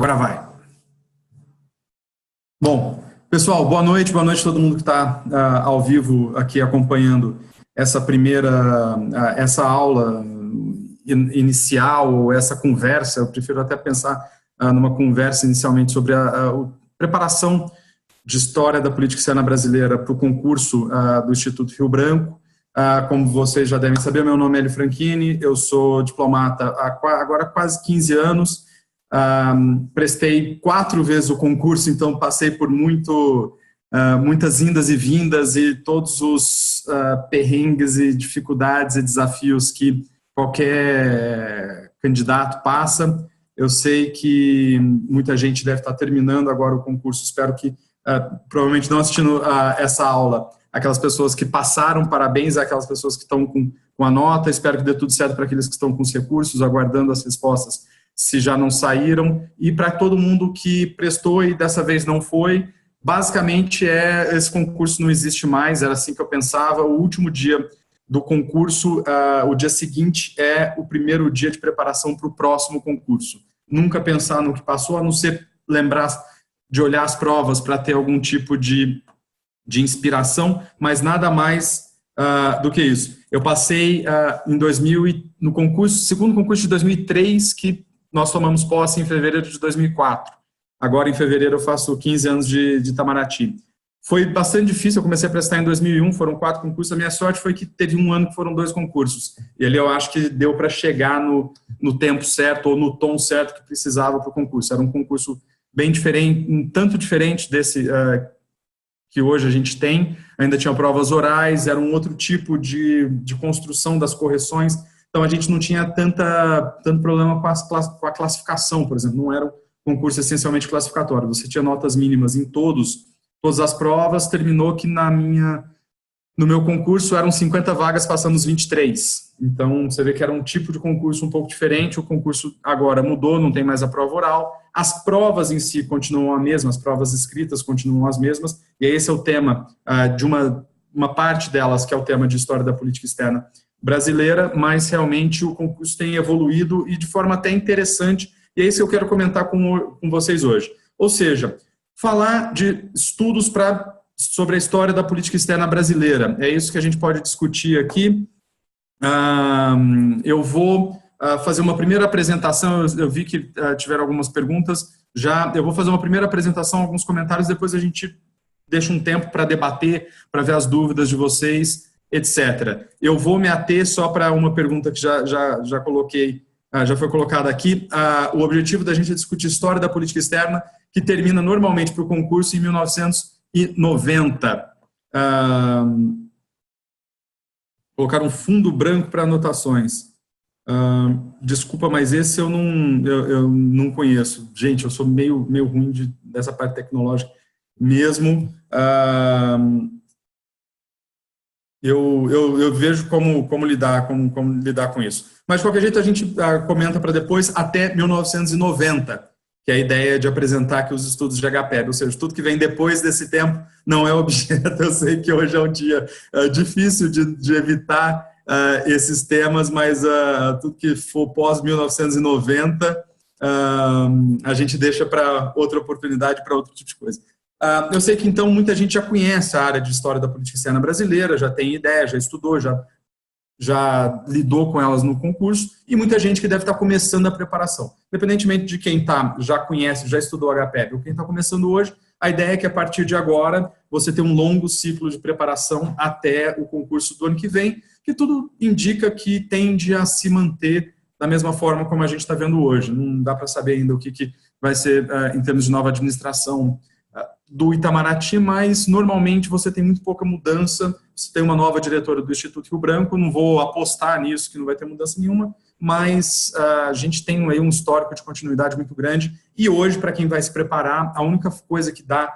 Agora vai. Bom, pessoal, boa noite a todo mundo que está ao vivo aqui acompanhando essa aula inicial, ou essa conversa. Eu prefiro até pensar numa conversa inicialmente sobre a preparação de História da Política Externa Brasileira para o concurso do Instituto Rio Branco. Como vocês já devem saber, meu nome é Hélio Franchini, eu sou diplomata há agora quase 15 anos, prestei 4 vezes o concurso, então passei por muitas indas e vindas e todos os perrengues e dificuldades e desafios que qualquer candidato passa. Eu sei que muita gente deve estar terminando agora o concurso, espero que, provavelmente não assistindo a essa aula, aquelas pessoas que passaram, parabéns àquelas pessoas que estão com a nota, espero que dê tudo certo para aqueles que estão com os recursos, aguardando as respostas, se já não saíram, e para todo mundo que prestou e dessa vez não foi. Basicamente, esse concurso não existe mais, era assim que eu pensava. O último dia do concurso, o dia seguinte, é o primeiro dia de preparação para o próximo concurso. Nunca pensar no que passou, a não ser lembrar de olhar as provas para ter algum tipo de inspiração, mas nada mais do que isso. Eu passei no concurso, segundo concurso de 2003, que nós tomamos posse em fevereiro de 2004. Agora, em fevereiro, eu faço 15 anos de Itamaraty. Foi bastante difícil, eu comecei a prestar em 2001, foram 4 concursos. A minha sorte foi que teve um ano que foram 2 concursos. E ali eu acho que deu para chegar no tempo certo, ou no tom certo que precisava para o concurso. Era um concurso bem diferente, um tanto diferente desse que hoje a gente tem. Ainda tinha provas orais, era um outro tipo de construção das correções. Então, a gente não tinha tanto problema com a classificação, por exemplo. Não era um concurso essencialmente classificatório. Você tinha notas mínimas em todas as provas. Terminou que no meu concurso eram 50 vagas passando os 23. Então, você vê que era um tipo de concurso um pouco diferente. O concurso agora mudou, não tem mais a prova oral. As provas em si continuam as mesmas, as provas escritas continuam as mesmas. E esse é o tema de uma parte delas, que é o tema de História da Política Externa Brasileira, mas realmente o concurso tem evoluído e de forma até interessante, e é isso que eu quero comentar com vocês hoje. Ou seja, falar de estudos sobre a história da política externa brasileira, é isso que a gente pode discutir aqui. Eu vou fazer uma primeira apresentação, eu vi que tiveram algumas perguntas, eu vou fazer uma primeira apresentação, alguns comentários, depois a gente deixa um tempo para debater, para ver as dúvidas de vocês, etc. Eu vou me ater só para uma pergunta que já coloquei, já foi colocada aqui. O objetivo da gente é discutir história da política externa, que termina normalmente para o concurso em 1990. Colocar um fundo branco para anotações. Desculpa, mas esse eu não conheço. Gente, eu sou meio ruim dessa parte tecnológica mesmo. Eu vejo como lidar com isso. Mas, de qualquer jeito, a gente comenta para depois até 1990, que é a ideia de apresentar aqui os estudos de HPEB, ou seja, tudo que vem depois desse tempo não é objeto. Eu sei que hoje é um dia difícil de evitar esses temas, mas tudo que for pós-1990, a gente deixa para outra oportunidade, para outro tipo de coisa. Eu sei que, então, muita gente já conhece a área de História da Política Externa Brasileira, já tem ideia, já estudou, já lidou com elas no concurso, e muita gente que deve estar começando a preparação. Independentemente de quem já conhece, já estudou HPEB, ou quem está começando hoje, a ideia é que, a partir de agora, você tenha um longo ciclo de preparação até o concurso do ano que vem, que tudo indica que tende a se manter da mesma forma como a gente está vendo hoje. Não dá para saber ainda o que vai ser, em termos de nova administração do Itamaraty, mas normalmente você tem muito pouca mudança. Você tem uma nova diretora do Instituto Rio Branco, não vou apostar nisso, que não vai ter mudança nenhuma, mas a gente tem aí um histórico de continuidade muito grande, e hoje, para quem vai se preparar, a única coisa que dá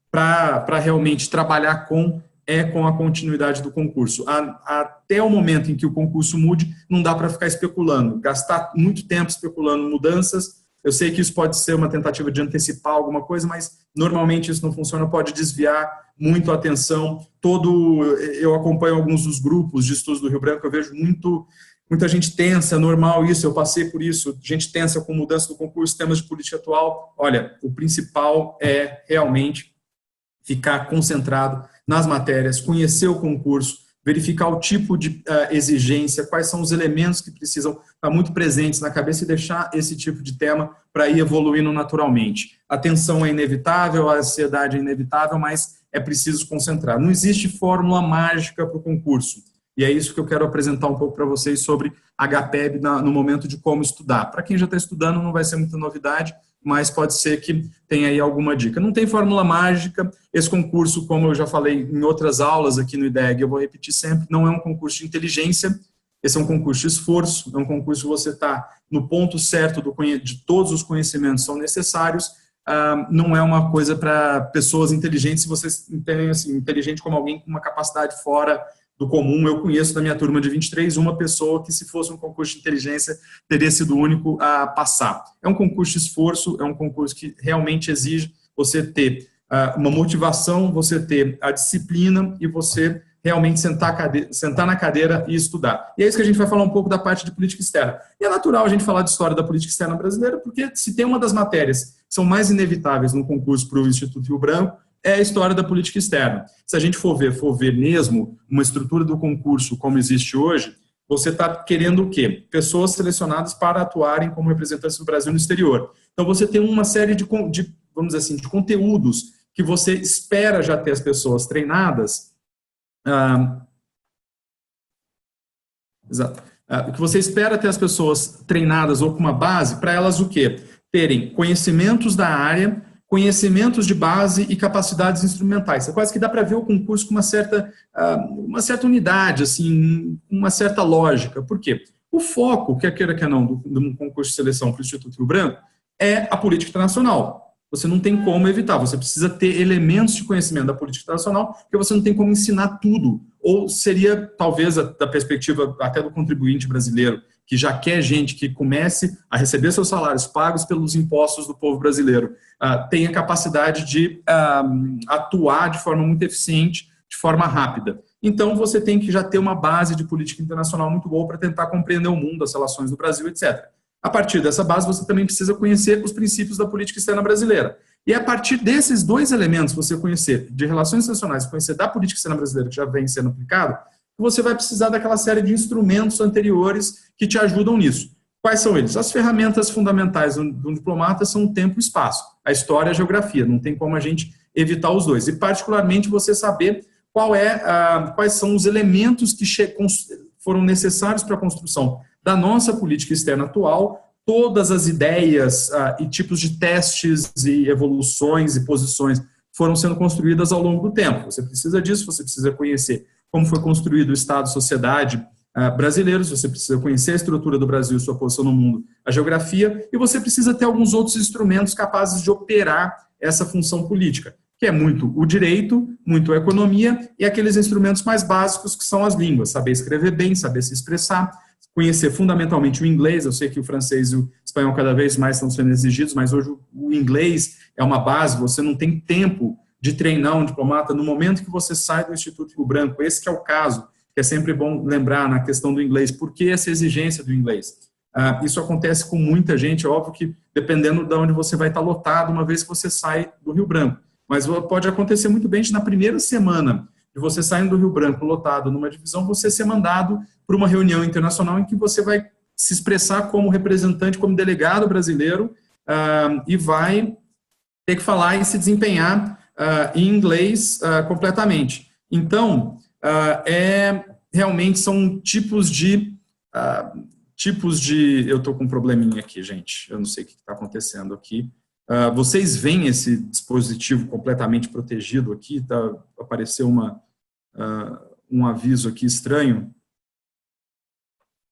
para realmente trabalhar com a continuidade do concurso. Até o momento em que o concurso mude, não dá para ficar especulando, gastar muito tempo especulando mudanças. Eu sei que isso pode ser uma tentativa de antecipar alguma coisa, mas normalmente isso não funciona, pode desviar muito a atenção. Eu acompanho alguns dos grupos de estudos do Rio Branco, eu vejo muita gente tensa, é normal isso, eu passei por isso, gente tensa com mudança do concurso, temas de política atual. Olha, o principal é realmente ficar concentrado nas matérias, conhecer o concurso, verificar o tipo de exigência, quais são os elementos que precisam estar muito presentes na cabeça e deixar esse tipo de tema para ir evoluindo naturalmente. A tensão é inevitável, a ansiedade é inevitável, mas é preciso concentrar. Não existe fórmula mágica para o concurso. E é isso que eu quero apresentar um pouco para vocês sobre HPEB no momento de como estudar. Para quem já está estudando, não vai ser muita novidade, mas pode ser que tenha aí alguma dica. Não tem fórmula mágica. Esse concurso, como eu já falei em outras aulas aqui no IDEG, eu vou repetir sempre, não é um concurso de inteligência, esse é um concurso de esforço, é um concurso que você está no ponto certo de todos os conhecimentos são necessários, não é uma coisa para pessoas inteligentes, se vocês entendem assim, inteligente como alguém com uma capacidade fora do comum. Eu conheço da minha turma de 23 uma pessoa que, se fosse um concurso de inteligência, teria sido o único a passar. É um concurso de esforço, é um concurso que realmente exige você ter uma motivação, você ter a disciplina e você realmente sentar na cadeira e estudar. E é isso que a gente vai falar um pouco da parte de política externa. E é natural a gente falar de história da política externa brasileira, porque se tem uma das matérias que são mais inevitáveis no concurso para o Instituto Rio Branco, é a história da política externa. Se a gente for ver mesmo uma estrutura do concurso como existe hoje, você está querendo o quê? Pessoas selecionadas para atuarem como representantes do Brasil no exterior. Então, você tem uma série de vamos dizer assim, de conteúdos que você espera já ter as pessoas treinadas, que você espera ter as pessoas treinadas ou com uma base, para elas o quê? Terem conhecimentos da área, conhecimentos de base e capacidades instrumentais. É quase que dá para ver o concurso com uma certa unidade, assim, uma certa lógica. Por quê? O foco, quer queira, quer não, do concurso de seleção para o Instituto Rio Branco é a política internacional. Você não tem como evitar, você precisa ter elementos de conhecimento da política internacional, porque você não tem como ensinar tudo. Ou seria, talvez, da perspectiva até do contribuinte brasileiro, que já quer gente que comece a receber seus salários pagos pelos impostos do povo brasileiro, tenha capacidade de atuar de forma muito eficiente, de forma rápida. Então, você tem que já ter uma base de política internacional muito boa para tentar compreender o mundo, as relações do Brasil, etc. A partir dessa base, você também precisa conhecer os princípios da política externa brasileira. E a partir desses dois elementos, você conhecer de relações internacionais, conhecer da política externa brasileira, que já vem sendo aplicado, você vai precisar daquela série de instrumentos anteriores que te ajudam nisso. Quais são eles? As ferramentas fundamentais de um diplomata são o tempo e o espaço, a história e a geografia, não tem como a gente evitar os dois. E, particularmente, você saber quais são os elementos que foram necessários para a construção da nossa política externa atual, todas as ideias e tipos de testes e evoluções e posições foram sendo construídas ao longo do tempo. Você precisa disso, você precisa conhecer como foi construído o Estado e sociedade brasileiros, você precisa conhecer a estrutura do Brasil, sua posição no mundo, a geografia, e você precisa ter alguns outros instrumentos capazes de operar essa função política, que é muito o direito, muito a economia e aqueles instrumentos mais básicos que são as línguas, saber escrever bem, saber se expressar, conhecer fundamentalmente o inglês. Eu sei que o francês e o espanhol cada vez mais estão sendo exigidos, mas hoje o inglês é uma base, você não tem tempo de treinar um diplomata no momento que você sai do Instituto Rio Branco. Esse que é o caso, que é sempre bom lembrar na questão do inglês. Por que essa exigência do inglês? Isso acontece com muita gente, é óbvio que dependendo de onde você vai estar lotado uma vez que você sai do Rio Branco. Mas pode acontecer muito bem de na primeira semana de você saindo do Rio Branco lotado numa divisão, você ser mandado para uma reunião internacional em que você vai se expressar como representante, como delegado brasileiro, e vai ter que falar e se desempenhar em inglês completamente. Então, realmente são tipos de... eu estou com um probleminha aqui, gente, eu não sei o que está acontecendo aqui. Vocês veem esse dispositivo completamente protegido aqui? Apareceu um aviso aqui estranho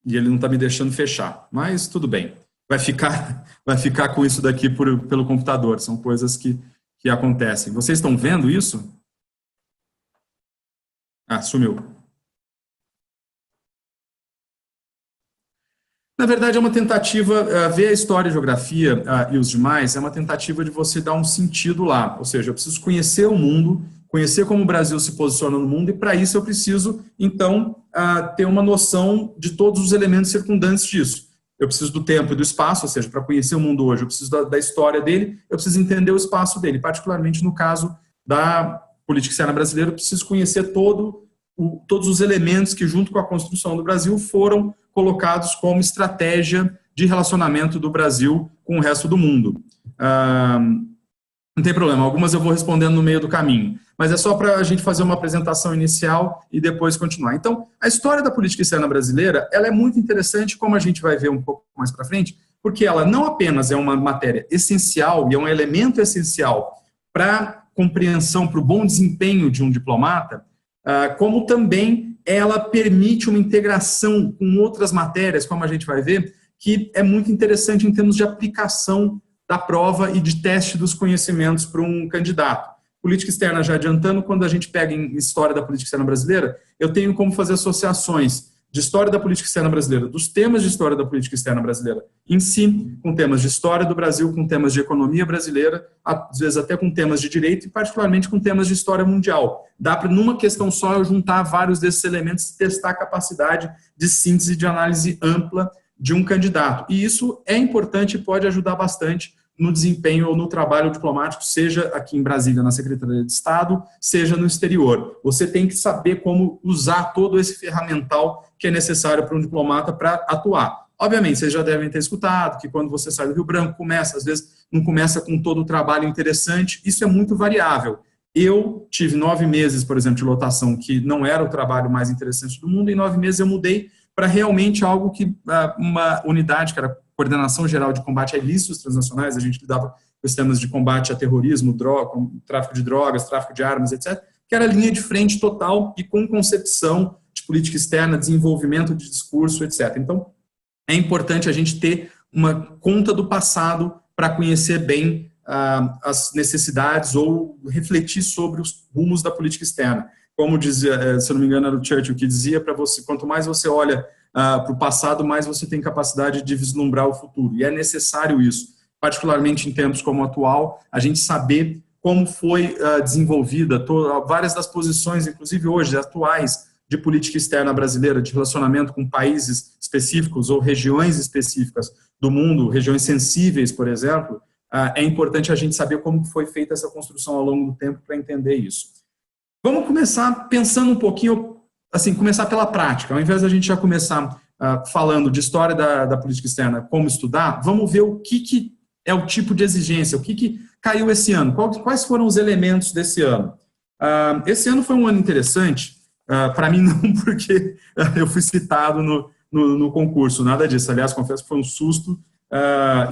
e ele não está me deixando fechar, mas tudo bem, vai ficar com isso daqui pelo computador, são coisas que acontecem. Vocês estão vendo isso? Sumiu. Na verdade, é uma tentativa, ver a história e a geografia e os demais, é uma tentativa de você dar um sentido lá, ou seja, eu preciso conhecer o mundo, conhecer como o Brasil se posiciona no mundo, e para isso eu preciso, então, ter uma noção de todos os elementos circundantes disso. Eu preciso do tempo e do espaço, ou seja, para conhecer o mundo hoje, eu preciso da história dele, eu preciso entender o espaço dele, particularmente no caso da política externa brasileira, eu preciso conhecer todos os elementos que, junto com a construção do Brasil, foram colocados como estratégia de relacionamento do Brasil com o resto do mundo. Não tem problema, algumas eu vou respondendo no meio do caminho, mas é só para a gente fazer uma apresentação inicial e depois continuar. Então, a história da política externa brasileira, ela é muito interessante, como a gente vai ver um pouco mais para frente, porque ela não apenas é uma matéria essencial e é um elemento essencial para a compreensão, para o bom desempenho de um diplomata, como também ela permite uma integração com outras matérias, como a gente vai ver, que é muito interessante em termos de aplicação da prova e de teste dos conhecimentos para um candidato. Política externa, já adiantando, quando a gente pega em história da política externa brasileira, eu tenho como fazer associações de história da política externa brasileira, dos temas de história da política externa brasileira em si, com temas de história do Brasil, com temas de economia brasileira, às vezes até com temas de direito e particularmente com temas de história mundial. Dá para, numa questão só, eu juntar vários desses elementos e testar a capacidade de síntese, de análise ampla de um candidato. E isso é importante e pode ajudar bastante no desempenho ou no trabalho diplomático, seja aqui em Brasília, na Secretaria de Estado, seja no exterior. Você tem que saber como usar todo esse ferramental que é necessário para um diplomata para atuar. Obviamente, vocês já devem ter escutado que quando você sai do Rio Branco, às vezes não começa com todo o trabalho interessante, isso é muito variável. Eu tive 9 meses, por exemplo, de lotação, que não era o trabalho mais interessante do mundo, e em 9 meses eu mudei para realmente algo que, uma unidade que era Coordenação Geral de Combate a Ilícitos Transnacionais, a gente lidava com os temas de combate a terrorismo, tráfico de drogas, tráfico de armas, etc., que era linha de frente total e com concepção de política externa, desenvolvimento de discurso, etc. Então, é importante a gente ter uma conta do passado para conhecer bem as necessidades ou refletir sobre os rumos da política externa. Como dizia, se eu não me engano, era o Churchill que dizia para você, quanto mais você olha para o passado, mais você tem capacidade de vislumbrar o futuro. E é necessário isso, particularmente em tempos como o atual, a gente saber como foi desenvolvida várias das posições, inclusive hoje, atuais, de política externa brasileira, de relacionamento com países específicos ou regiões específicas do mundo, regiões sensíveis, por exemplo. É importante a gente saber como foi feita essa construção ao longo do tempo para entender isso. Vamos começar pensando um pouquinho, assim, começar pela prática. Ao invés da gente já começar falando de história da política externa, como estudar, vamos ver o que é o tipo de exigência, o que caiu esse ano, quais foram os elementos desse ano. Esse ano foi um ano interessante, para mim não, porque eu fui citado no concurso, nada disso. Aliás, confesso que foi um susto,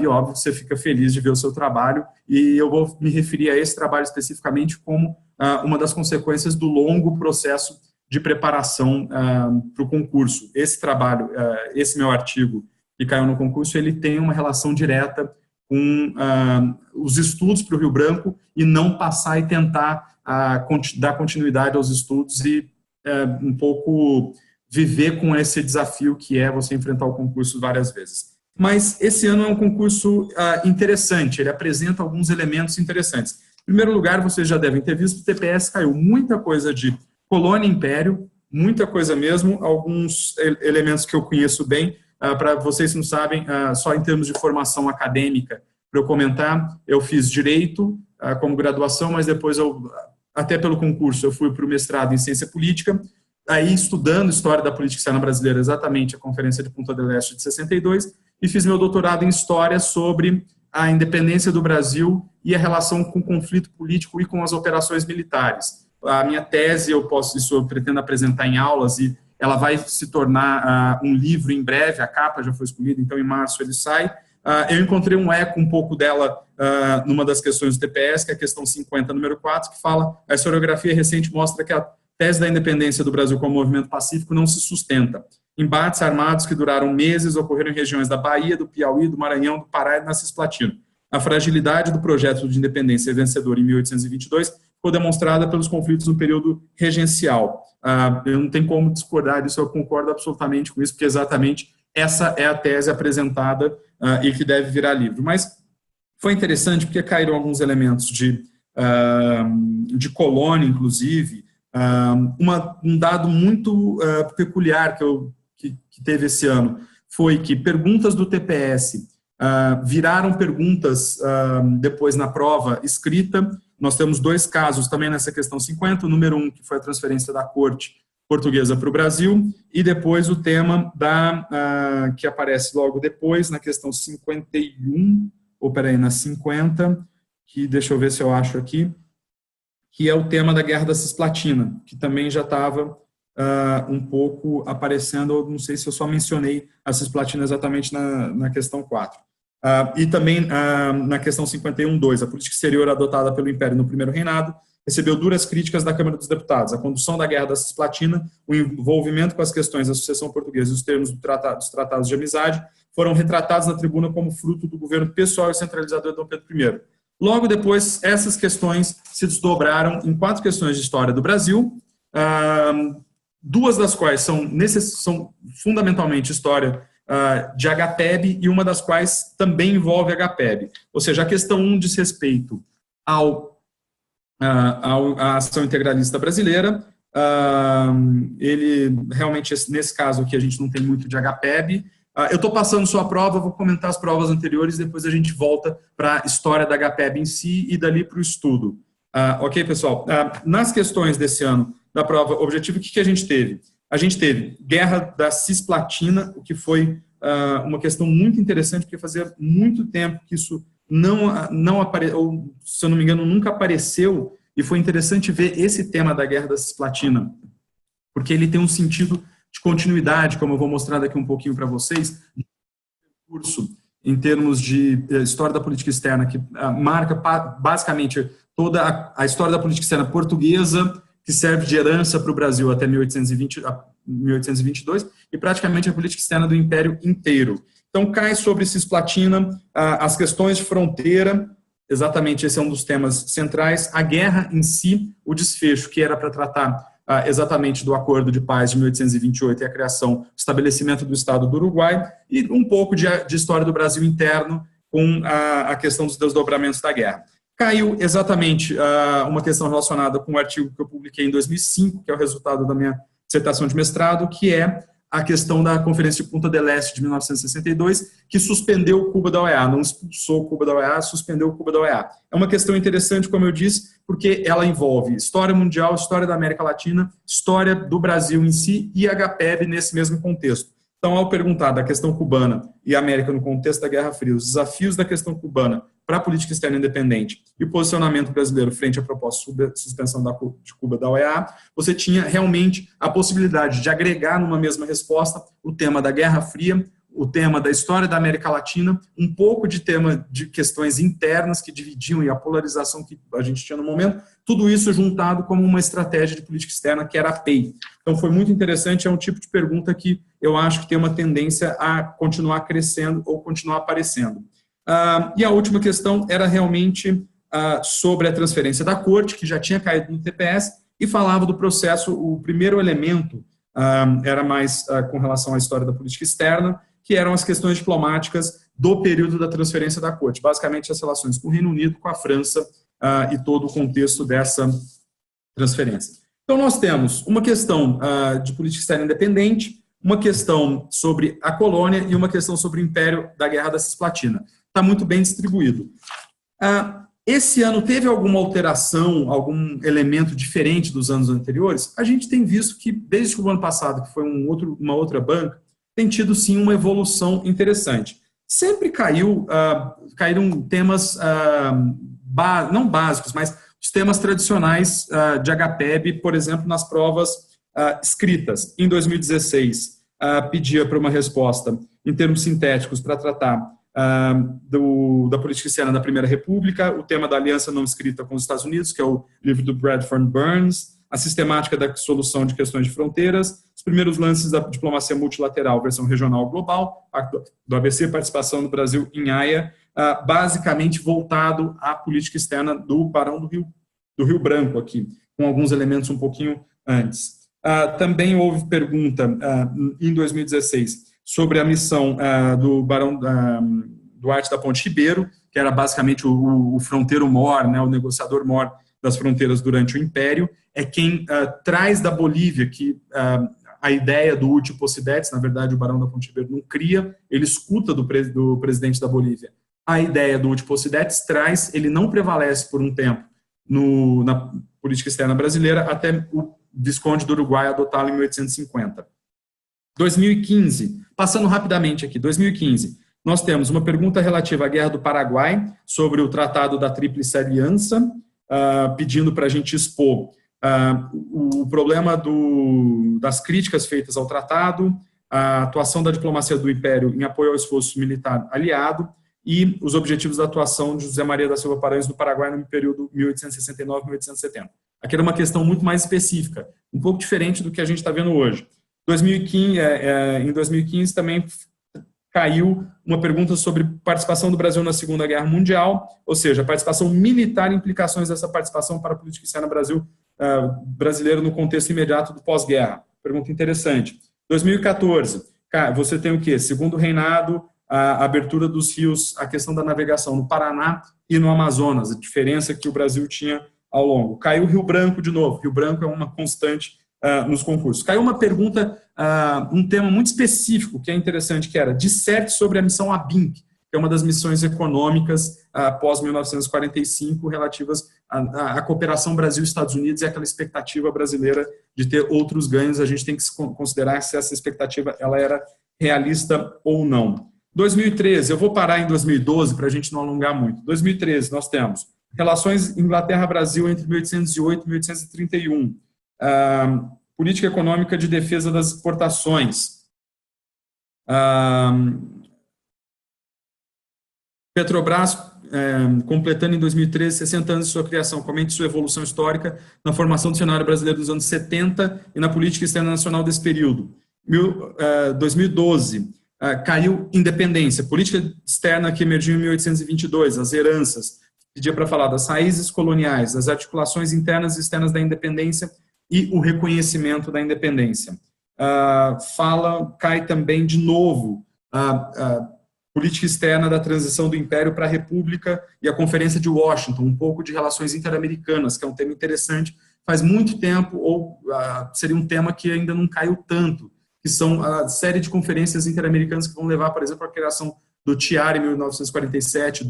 e óbvio, você fica feliz de ver o seu trabalho, e eu vou me referir a esse trabalho especificamente como uma das consequências do longo processo de preparação para o concurso. Esse trabalho, esse meu artigo que caiu no concurso, ele tem uma relação direta com os estudos para o Rio Branco e não passar e tentar dar continuidade aos estudos e um pouco viver com esse desafio que é você enfrentar o concurso várias vezes. Mas esse ano é um concurso interessante, ele apresenta alguns elementos interessantes. Em primeiro lugar, vocês já devem ter visto, o TPS caiu muita coisa de colônia e império, muita coisa mesmo, alguns elementos que eu conheço bem, para vocês que não sabem, só em termos de formação acadêmica, para eu comentar, eu fiz Direito como graduação, mas depois, até pelo concurso, eu fui para o mestrado em Ciência Política, aí estudando História da Política Externa Brasileira, exatamente a Conferência de Punta del Este de 62, e fiz meu doutorado em História sobre a independência do Brasil e a relação com o conflito político e com as operações militares. A minha tese, isso eu pretendo apresentar em aulas, e ela vai se tornar um livro em breve, a capa já foi escolhida, então em março ele sai. Eu encontrei um eco um pouco dela numa das questões do TPS, que é a questão 50, número 4, que fala: a historiografia recente mostra que a tese da independência do Brasil como movimento pacífico não se sustenta. Embates armados que duraram meses ocorreram em regiões da Bahia, do Piauí, do Maranhão, do Pará e da Cisplatina. A fragilidade do projeto de independência vencedor em 1822 ficou demonstrada pelos conflitos no período regencial. Eu não tenho como discordar disso, eu concordo absolutamente com isso, porque exatamente essa é a tese apresentada e que deve virar livro. Mas foi interessante porque caíram alguns elementos de de Colônia, inclusive. Um dado muito peculiar que teve esse ano foi que perguntas do TPS viraram perguntas depois na prova escrita. Nós temos 2 casos também nessa questão 50, o número 1, que foi a transferência da corte portuguesa para o Brasil, e depois o tema que aparece logo depois, na questão 51, ou peraí, na 50, que deixa eu ver se eu acho aqui, que é o tema da Guerra da Cisplatina, que também já estava um pouco aparecendo, não sei se eu só mencionei a Cisplatina exatamente na questão 4. E também na questão 51.2, a política exterior adotada pelo Império no primeiro reinado recebeu duras críticas da Câmara dos Deputados. A condução da Guerra da Cisplatina, o envolvimento com as questões da sucessão portuguesa e os termos dos tratados de amizade foram retratados na tribuna como fruto do governo pessoal e centralizador de Dom Pedro I. Logo depois, essas questões se desdobraram em 4 questões de história do Brasil, 2 das quais são fundamentalmente história de HPEB e uma das quais também envolve HPEB. Ou seja, a questão 1 diz respeito à ação integralista brasileira. Ele realmente, nesse caso aqui, a gente não tem muito de HPEB. Eu estou passando só a prova, vou comentar as provas anteriores, depois a gente volta para a história da HPEB em si e dali para o estudo. Ok, pessoal? Nas questões desse ano da prova objetivo, o que a gente teve? A gente teve Guerra da Cisplatina, o que foi uma questão muito interessante, porque fazia muito tempo que isso não apareceu, ou, se eu não me engano, nunca apareceu, e foi interessante ver esse tema da Guerra da Cisplatina, porque ele tem um sentido de continuidade, como eu vou mostrar daqui um pouquinho para vocês, curso em termos de história da política externa, que marca basicamente toda a história da política externa portuguesa, que serve de herança para o Brasil até 1822, e praticamente a política externa do Império inteiro. Então, cai sobre Cisplatina as questões de fronteira, exatamente esse é um dos temas centrais, a guerra em si, o desfecho, que era para tratar exatamente do Acordo de Paz de 1828 e a criação, o estabelecimento do Estado do Uruguai, e um pouco de história do Brasil interno com a questão dos desdobramentos da guerra. Caiu exatamente uma questão relacionada com o artigo que eu publiquei em 2005, que é o resultado da minha dissertação de mestrado, que é a questão da Conferência de Punta del Este de 1962, que suspendeu Cuba da OEA, não expulsou Cuba da OEA, suspendeu Cuba da OEA. É uma questão interessante, como eu disse, porque ela envolve história mundial, história da América Latina, história do Brasil em si e HPEB nesse mesmo contexto. Então, ao perguntar da questão cubana e América no contexto da Guerra Fria, os desafios da questão cubana para a política externa independente e o posicionamento brasileiro frente à proposta de suspensão de Cuba da OEA, você tinha realmente a possibilidade de agregar numa mesma resposta o tema da Guerra Fria, o tema da história da América Latina, um pouco de tema de questões internas que dividiam e a polarização que a gente tinha no momento, tudo isso juntado como uma estratégia de política externa que era a PEI. Então foi muito interessante, é um tipo de pergunta que eu acho que tem uma tendência a continuar crescendo ou continuar aparecendo. E a última questão era realmente sobre a transferência da corte, que já tinha caído no TPS, e falava do processo, o primeiro elemento era mais com relação à história da política externa, que eram as questões diplomáticas do período da transferência da corte, basicamente as relações com o Reino Unido, com a França e todo o contexto dessa transferência. Então nós temos uma questão de política externa independente, uma questão sobre a colônia e uma questão sobre o Império da Guerra da Cisplatina. Está muito bem distribuído. Esse ano teve alguma alteração, algum elemento diferente dos anos anteriores? A gente tem visto que, desde o ano passado, que foi uma outra banca, tem tido, sim, uma evolução interessante. Sempre caíram temas, não básicos, mas os temas tradicionais de HPEB, por exemplo, nas provas escritas. Em 2016, pedia para uma resposta, em termos sintéticos, para tratar da política externa da Primeira República, o tema da aliança não escrita com os Estados Unidos, que é o livro do Bradford Burns, a sistemática da solução de questões de fronteiras, os primeiros lances da diplomacia multilateral, versão regional global, do ABC, participação do Brasil em Haia, basicamente voltado à política externa do Barão do Rio Branco aqui, com alguns elementos um pouquinho antes. Também houve pergunta em 2016 sobre a missão do Barão Duarte da Ponte Ribeiro, que era basicamente o fronteiro-mor, né, o negociador-mor das fronteiras durante o Império, é quem traz da Bolívia, que a ideia do Hugo Possidetes, na verdade o Barão da Ponte Verde não cria, ele escuta do presidente da Bolívia a ideia do Hugo Possidetes, traz, ele não prevalece por um tempo na política externa brasileira, até o Visconde do Uruguai adotá-lo em 1850. 2015, passando rapidamente aqui, 2015, nós temos uma pergunta relativa à Guerra do Paraguai, sobre o Tratado da Tríplice Aliança, pedindo para a gente expor o problema das críticas feitas ao tratado, a atuação da diplomacia do Império em apoio ao esforço militar aliado e os objetivos da atuação de José Maria da Silva Paranhos no Paraguai no período 1869-1870. Aqui era uma questão muito mais específica, um pouco diferente do que a gente está vendo hoje. Em 2015 também caiu uma pergunta sobre participação do Brasil na Segunda Guerra Mundial, ou seja, a participação militar e implicações dessa participação para a política externa brasileira no contexto imediato do pós-guerra. Pergunta interessante. 2014, você tem o quê? Segundo reinado, a abertura dos rios, a questão da navegação no Paraná e no Amazonas, a diferença que o Brasil tinha ao longo. Caiu o Rio Branco de novo. Rio Branco é uma constante nos concursos. Caiu uma pergunta, um tema muito específico, que é interessante, que era disserte sobre a missão ABINC, que é uma das missões econômicas pós-1945 relativas à cooperação Brasil-Estados Unidos e aquela expectativa brasileira de ter outros ganhos. A gente tem que considerar se essa expectativa ela era realista ou não. 2013, eu vou parar em 2012 para a gente não alongar muito. 2013, nós temos relações Inglaterra-Brasil entre 1808 e 1831. Política econômica de defesa das exportações. Petrobras, completando em 2013 60 anos de sua criação, comente sua evolução histórica na formação do cenário brasileiro dos anos 70 e na política externa nacional desse período. 2012, caiu independência, política externa que emergiu em 1822, as heranças, pedia para falar das raízes coloniais, das articulações internas e externas da independência e o reconhecimento da independência. Cai também de novo política externa da transição do Império para a República e a Conferência de Washington, um pouco de relações interamericanas, que é um tema interessante, faz muito tempo, ou seria um tema que ainda não caiu tanto, que são a série de conferências interamericanas que vão levar, por exemplo, à criação do TIAR em 1947,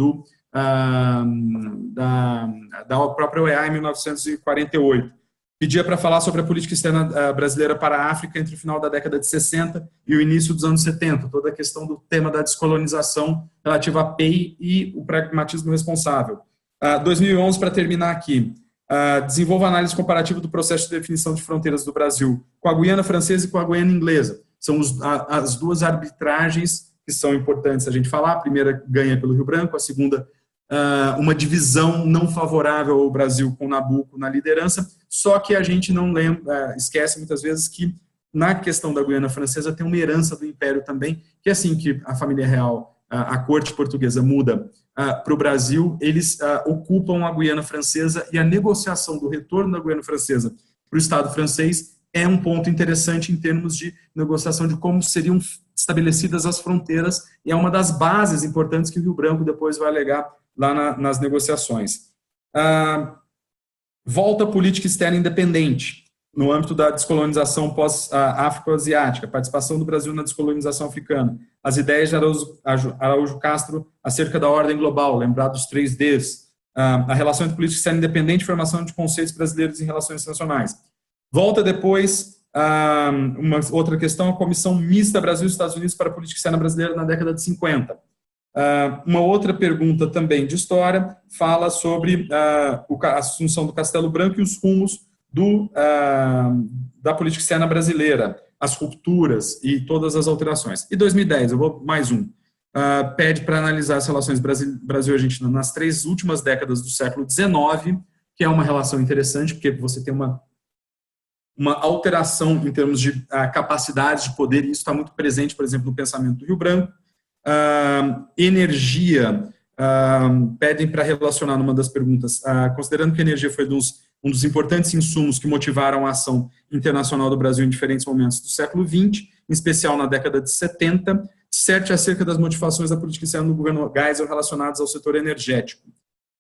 da própria OEA em 1948. Pedia para falar sobre a política externa brasileira para a África entre o final da década de 60 e o início dos anos 70, toda a questão do tema da descolonização relativa à PEI e o pragmatismo responsável. 2011, para terminar aqui, desenvolva a análise comparativa do processo de definição de fronteiras do Brasil com a Guiana Francesa e com a Guiana Inglesa. São as duas arbitragens que são importantes a gente falar. A primeira ganha pelo Rio Branco, a segunda uma divisão não favorável ao Brasil com Nabuco na liderança, só que a gente não esquece muitas vezes que na questão da Guiana Francesa tem uma herança do Império também, que assim que a família real, a corte portuguesa muda para o Brasil, eles ocupam a Guiana Francesa e a negociação do retorno da Guiana Francesa para o Estado francês é um ponto interessante em termos de negociação de como seriam estabelecidas as fronteiras e é uma das bases importantes que o Rio Branco depois vai alegar lá nas negociações. Volta à política externa independente, no âmbito da descolonização pós-Áfrico-Asiática, participação do Brasil na descolonização africana, as ideias de Araújo Castro acerca da ordem global, lembrar dos 3 Ds, a relação entre política externa independente e formação de conceitos brasileiros em relações internacionais. Volta depois uma outra questão, a Comissão Mista Brasil e Estados Unidos para a Política Externa Brasileira na década de 50. Uma outra pergunta também de história fala sobre a assunção do Castelo Branco e os rumos da política externa brasileira, as rupturas e todas as alterações. E 2010, eu vou mais um, pede para analisar as relações Brasil e Argentina nas 3 últimas décadas do século XIX, que é uma relação interessante, porque você tem uma alteração em termos de capacidade de poder, e isso está muito presente, por exemplo, no pensamento do Rio Branco. Energia, pedem para relacionar numa das perguntas, considerando que a energia foi um dos importantes insumos que motivaram a ação internacional do Brasil em diferentes momentos do século XX, em especial na década de 70, disserte acerca das modificações da política externa do governo Geisel relacionadas ao setor energético.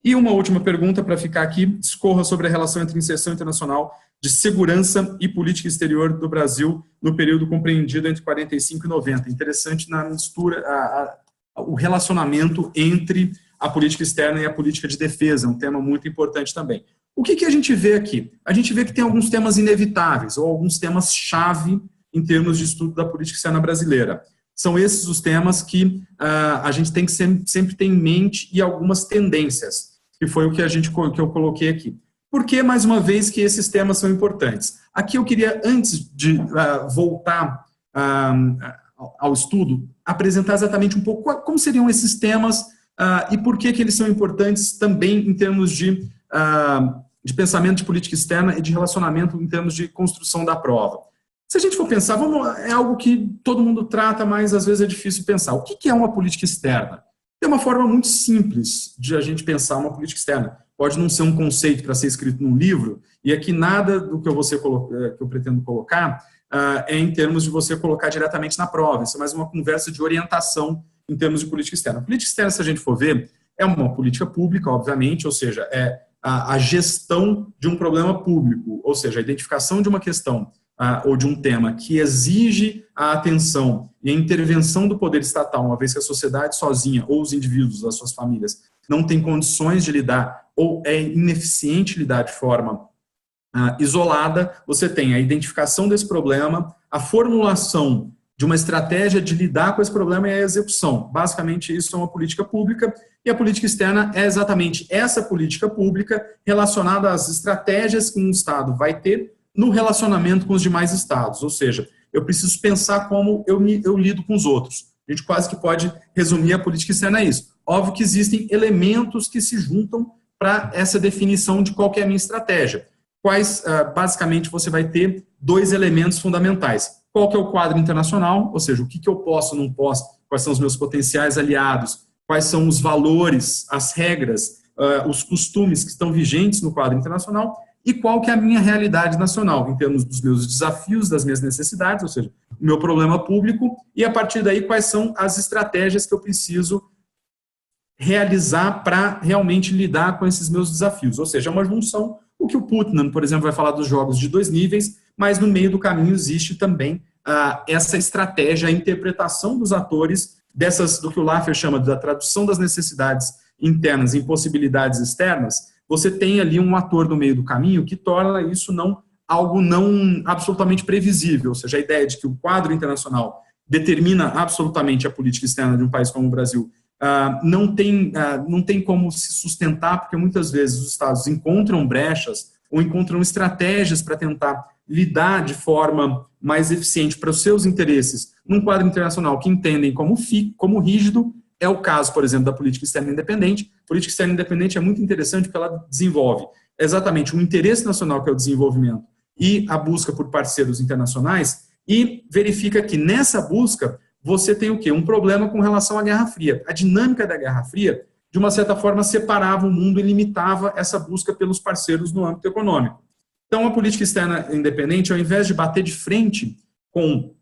E uma última pergunta para ficar aqui, discorra sobre a relação entre inserção internacional de segurança e política exterior do Brasil no período compreendido entre 45 e 90. Interessante na mistura, o relacionamento entre a política externa e a política de defesa, um tema muito importante também. O que a gente vê aqui? A gente vê que tem alguns temas inevitáveis, ou alguns temas-chave em termos de estudo da política externa brasileira. São esses os temas que a gente tem que sempre ter em mente e algumas tendências, que foi o que eu coloquei aqui. Por que, mais uma vez, que esses temas são importantes? Aqui eu queria, antes de voltar ao estudo, apresentar exatamente um pouco como seriam esses temas e por que eles são importantes também em termos de pensamento de política externa e de relacionamento em termos de construção da prova. Se a gente for pensar, é algo que todo mundo trata, mas às vezes é difícil pensar. O que é uma política externa? Tem uma forma muito simples de a gente pensar uma política externa. Pode não ser um conceito para ser escrito num livro, e aqui nada do que eu pretendo colocar é em termos de você colocar diretamente na prova. Isso é mais uma conversa de orientação em termos de política externa. A política externa, se a gente for ver, é uma política pública, obviamente, ou seja, é a gestão de um problema público, ou seja, a identificação de uma questão ou de um tema que exige a atenção e a intervenção do poder estatal, uma vez que a sociedade sozinha, ou os indivíduos, as suas famílias, não tem condições de lidar, ou é ineficiente lidar de forma isolada, você tem a identificação desse problema, a formulação de uma estratégia de lidar com esse problema e a execução. Basicamente, isso é uma política pública, e a política externa é exatamente essa política pública relacionada às estratégias que um Estado vai ter no relacionamento com os demais estados, ou seja, eu preciso pensar como eu lido com os outros. A gente quase que pode resumir a política externa a isso. Óbvio que existem elementos que se juntam para essa definição de qual que é a minha estratégia. Basicamente, você vai ter dois elementos fundamentais. Qual que é o quadro internacional, ou seja, o que eu posso, não posso, quais são os meus potenciais aliados, quais são os valores, as regras, os costumes que estão vigentes no quadro internacional, e qual que é a minha realidade nacional, em termos dos meus desafios, das minhas necessidades, ou seja, o meu problema público, e a partir daí quais são as estratégias que eu preciso realizar para realmente lidar com esses meus desafios. Ou seja, é uma junção, o que o Putnam, por exemplo, vai falar dos jogos de dois níveis, mas no meio do caminho existe também essa estratégia, a interpretação dos atores, do que o Laffer chama da tradução das necessidades internas em possibilidades externas. Você tem ali um ator no meio do caminho que torna isso algo não absolutamente previsível, ou seja, a ideia de que o quadro internacional determina absolutamente a política externa de um país como o Brasil não tem como se sustentar, porque muitas vezes os Estados encontram brechas ou encontram estratégias para tentar lidar de forma mais eficiente para os seus interesses num quadro internacional que entendem como rígido. É o caso, por exemplo, da política externa independente. A política externa independente é muito interessante porque ela desenvolve exatamente um interesse nacional, que é o desenvolvimento, e a busca por parceiros internacionais, e verifica que nessa busca você tem o quê? Um problema com relação à Guerra Fria. A dinâmica da Guerra Fria, de uma certa forma, separava o mundo e limitava essa busca pelos parceiros no âmbito econômico. Então, a política externa independente, ao invés de bater de frente com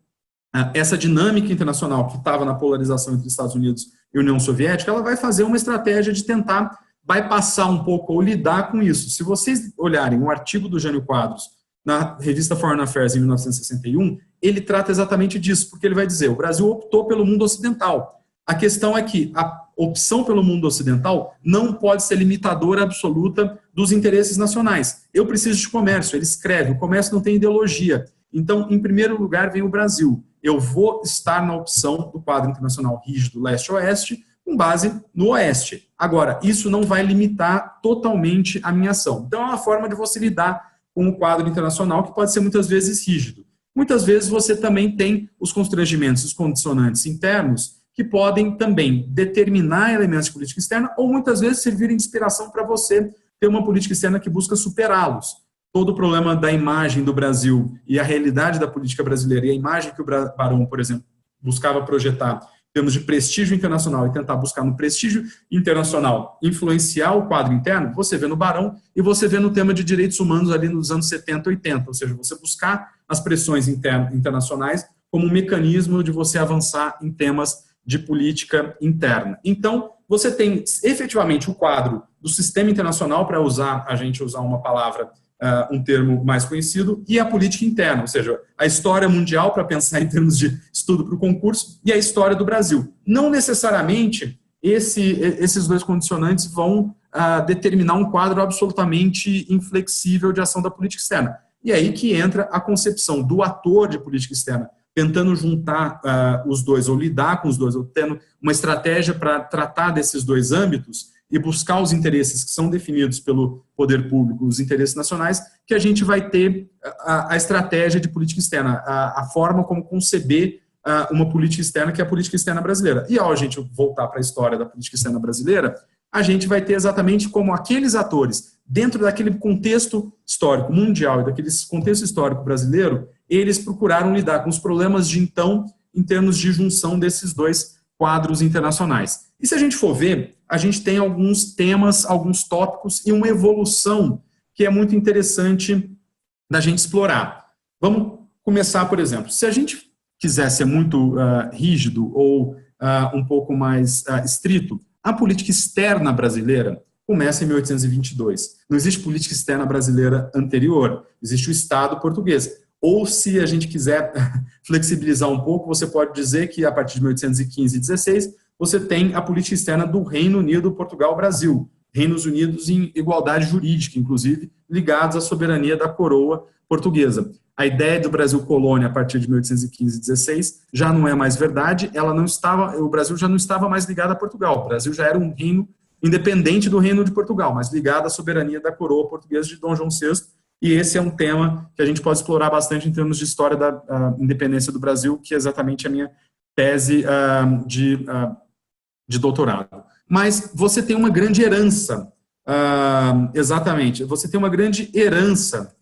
essa dinâmica internacional que estava na polarização entre Estados Unidos e União Soviética, ela vai fazer uma estratégia de tentar bypassar um pouco ou lidar com isso. Se vocês olharem um artigo do Jânio Quadros na revista Foreign Affairs em 1961, ele trata exatamente disso, porque ele vai dizer, o Brasil optou pelo mundo ocidental. A questão é que a opção pelo mundo ocidental não pode ser limitadora absoluta dos interesses nacionais. Eu preciso de comércio, ele escreve, o comércio não tem ideologia. Então, em primeiro lugar, vem o Brasil. Eu vou estar na opção do quadro internacional rígido leste-oeste, com base no oeste. Agora, isso não vai limitar totalmente a minha ação. Então, é uma forma de você lidar com o quadro internacional que pode ser muitas vezes rígido. Muitas vezes você também tem os constrangimentos, os condicionantes internos, que podem também determinar elementos de política externa ou muitas vezes servirem de inspiração para você ter uma política externa que busca superá-los. Todo o problema da imagem do Brasil e a realidade da política brasileira e a imagem que o Barão, por exemplo, buscava projetar em termos de prestígio internacional e tentar buscar no prestígio internacional influenciar o quadro interno, você vê no Barão e você vê no tema de direitos humanos ali nos anos 70, 80, ou seja, você buscar as pressões internacionais como um mecanismo de você avançar em temas de política interna. Então, você tem efetivamente o quadro do sistema internacional, para a gente usar uma palavra, um termo mais conhecido, e a política interna, ou seja, a história mundial, para pensar em termos de estudo para o concurso, e a história do Brasil. Não necessariamente esses dois condicionantes vão determinar um quadro absolutamente inflexível de ação da política externa. E aí que entra a concepção do ator de política externa, tentando juntar os dois, ou lidar com os dois, ou tendo uma estratégia para tratar desses dois âmbitos e buscar os interesses que são definidos pelo poder público, os interesses nacionais, que a gente vai ter a estratégia de política externa, a forma como conceber uma política externa, que é a política externa brasileira. E ao a gente voltar para a história da política externa brasileira, a gente vai ter exatamente como aqueles atores, dentro daquele contexto histórico mundial e daquele contexto histórico brasileiro, eles procuraram lidar com os problemas de então, em termos de junção desses dois quadros internacionais. E se a gente for ver, a gente tem alguns temas, alguns tópicos e uma evolução que é muito interessante da gente explorar. Vamos começar, por exemplo, se a gente quiser ser muito rígido ou um pouco mais estrito, a política externa brasileira começa em 1822. Não existe política externa brasileira anterior, existe o Estado português. Ou, se a gente quiser flexibilizar um pouco, você pode dizer que, a partir de 1815 e 16, você tem a política externa do Reino Unido, Portugal, Brasil. Reinos Unidos em igualdade jurídica, inclusive, ligados à soberania da coroa portuguesa. A ideia do Brasil colônia, a partir de 1815 e 16, já não é mais verdade. O Brasil já não estava mais ligado a Portugal. O Brasil já era um reino independente do Reino de Portugal, mas ligado à soberania da coroa portuguesa de Dom João VI. E esse é um tema que a gente pode explorar bastante em termos de história da independência do Brasil, que é exatamente a minha tese de doutorado. Mas você tem uma grande herança, exatamente, você tem uma grande herança.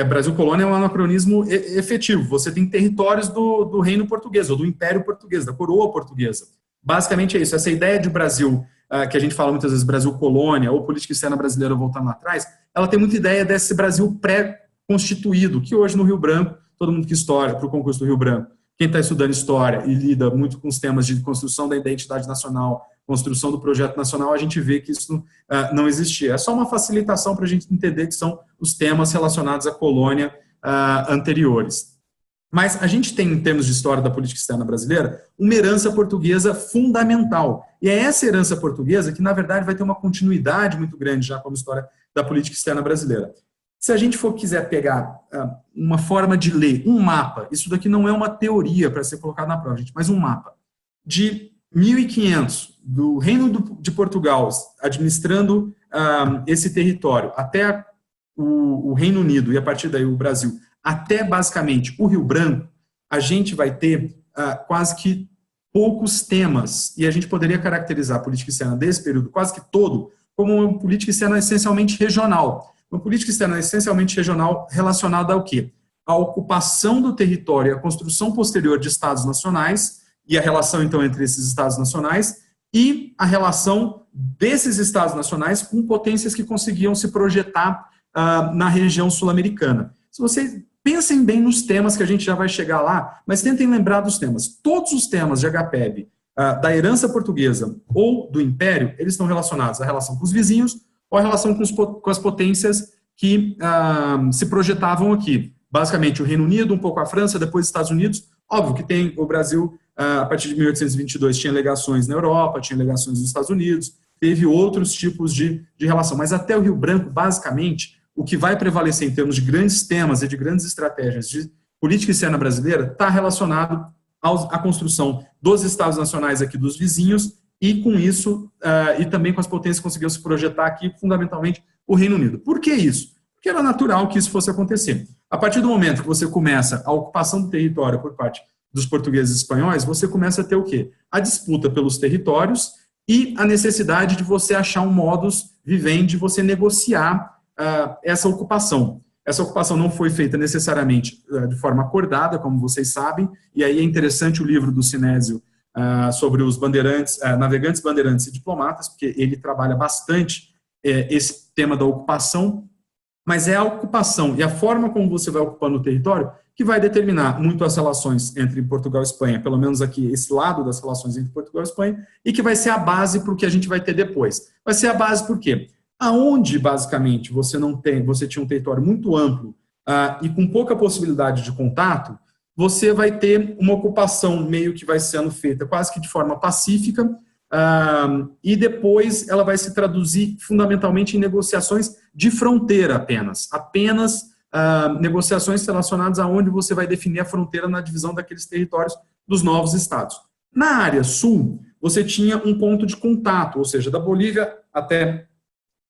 Brasil Colônia é um anacronismo efetivo. Você tem territórios do Reino Português, ou do Império Português, da coroa portuguesa. Basicamente é isso. Essa ideia de Brasil, que a gente fala muitas vezes Brasil Colônia, ou política externa brasileira voltando lá atrás, ela tem muita ideia desse Brasil pré-constituído, que hoje no Rio Branco, todo mundo que história para o concurso do Rio Branco, quem está estudando história e lida muito com os temas de construção da identidade nacional, construção do projeto nacional, a gente vê que isso não existia. É só uma facilitação para a gente entender que são os temas relacionados à colônia anteriores. Mas a gente tem, em termos de história da política externa brasileira, uma herança portuguesa fundamental. E é essa herança portuguesa que, na verdade, vai ter uma continuidade muito grande já como história da política externa brasileira. Se a gente quiser pegar uma forma de ler, um mapa, isso daqui não é uma teoria para ser colocado na prova, gente, mas um mapa, de 1500, do Reino de Portugal, administrando esse território, até o Reino Unido, e a partir daí o Brasil, até basicamente o Rio Branco, a gente vai ter quase que poucos temas, e a gente poderia caracterizar a política externa desse período quase que todo como uma política externa essencialmente regional. Uma política externa essencialmente regional relacionada ao quê? A ocupação do território e a construção posterior de Estados nacionais, e a relação, então, entre esses Estados nacionais, e a relação desses Estados nacionais com potências que conseguiam se projetar na região sul-americana. Se vocês pensem bem nos temas, que a gente já vai chegar lá, mas tentem lembrar dos temas. Todos os temas de HPEB, da herança portuguesa ou do Império, eles estão relacionados à relação com os vizinhos ou à relação com as potências que se projetavam aqui. Basicamente, o Reino Unido, um pouco a França, depois os Estados Unidos. Óbvio que tem o Brasil, a partir de 1822, tinha legações na Europa, tinha legações nos Estados Unidos, teve outros tipos de relação. Mas até o Rio Branco, basicamente, o que vai prevalecer em termos de grandes temas e de grandes estratégias de política externa brasileira está relacionado à construção dos Estados nacionais aqui dos vizinhos e com isso, e também com as potências que conseguiram se projetar aqui, fundamentalmente o Reino Unido. Por que isso? Porque era natural que isso fosse acontecer. A partir do momento que você começa a ocupação do território por parte dos portugueses e espanhóis, você começa a ter o quê? A disputa pelos territórios e a necessidade de você achar um modus vivendi, de você negociar essa ocupação. Essa ocupação não foi feita necessariamente de forma acordada, como vocês sabem, e aí é interessante o livro do Sinésio sobre os bandeirantes, navegantes, bandeirantes e diplomatas, porque ele trabalha bastante esse tema da ocupação, mas é a ocupação e a forma como você vai ocupando o território que vai determinar muito as relações entre Portugal e Espanha, pelo menos aqui esse lado das relações entre Portugal e Espanha, e que vai ser a base para o que a gente vai ter depois. Vai ser a base por quê? Aonde, basicamente, você tinha um território muito amplo e com pouca possibilidade de contato, você vai ter uma ocupação meio que vai sendo feita quase que de forma pacífica, e depois ela vai se traduzir fundamentalmente em negociações de fronteira apenas negociações relacionadas a onde você vai definir a fronteira na divisão daqueles territórios dos novos estados. Na área sul, você tinha um ponto de contato, ou seja, da Bolívia até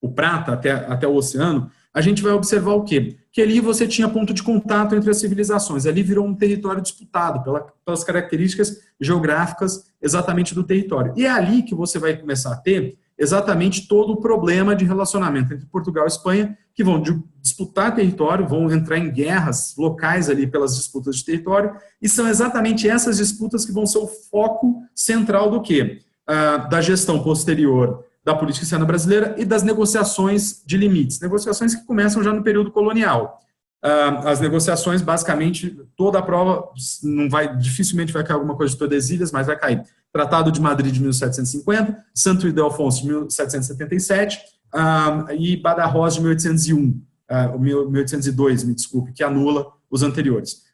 o Prata, até o oceano, a gente vai observar o quê? Que ali você tinha ponto de contato entre as civilizações, ali virou um território disputado pelas características geográficas exatamente do território. E é ali que você vai começar a ter exatamente todo o problema de relacionamento entre Portugal e Espanha, que vão disputar território, vão entrar em guerras locais ali pelas disputas de território, e são exatamente essas disputas que vão ser o foco central do quê? Da gestão posterior da política externa brasileira e das negociações de limites, negociações que começam já no período colonial. As negociações, basicamente, toda a prova dificilmente vai cair alguma coisa de Tordesilhas, mas vai cair. Tratado de Madrid de 1750, Santo Ildefonso de 1777 e Badajoz de 1802, me desculpe, que anula os anteriores.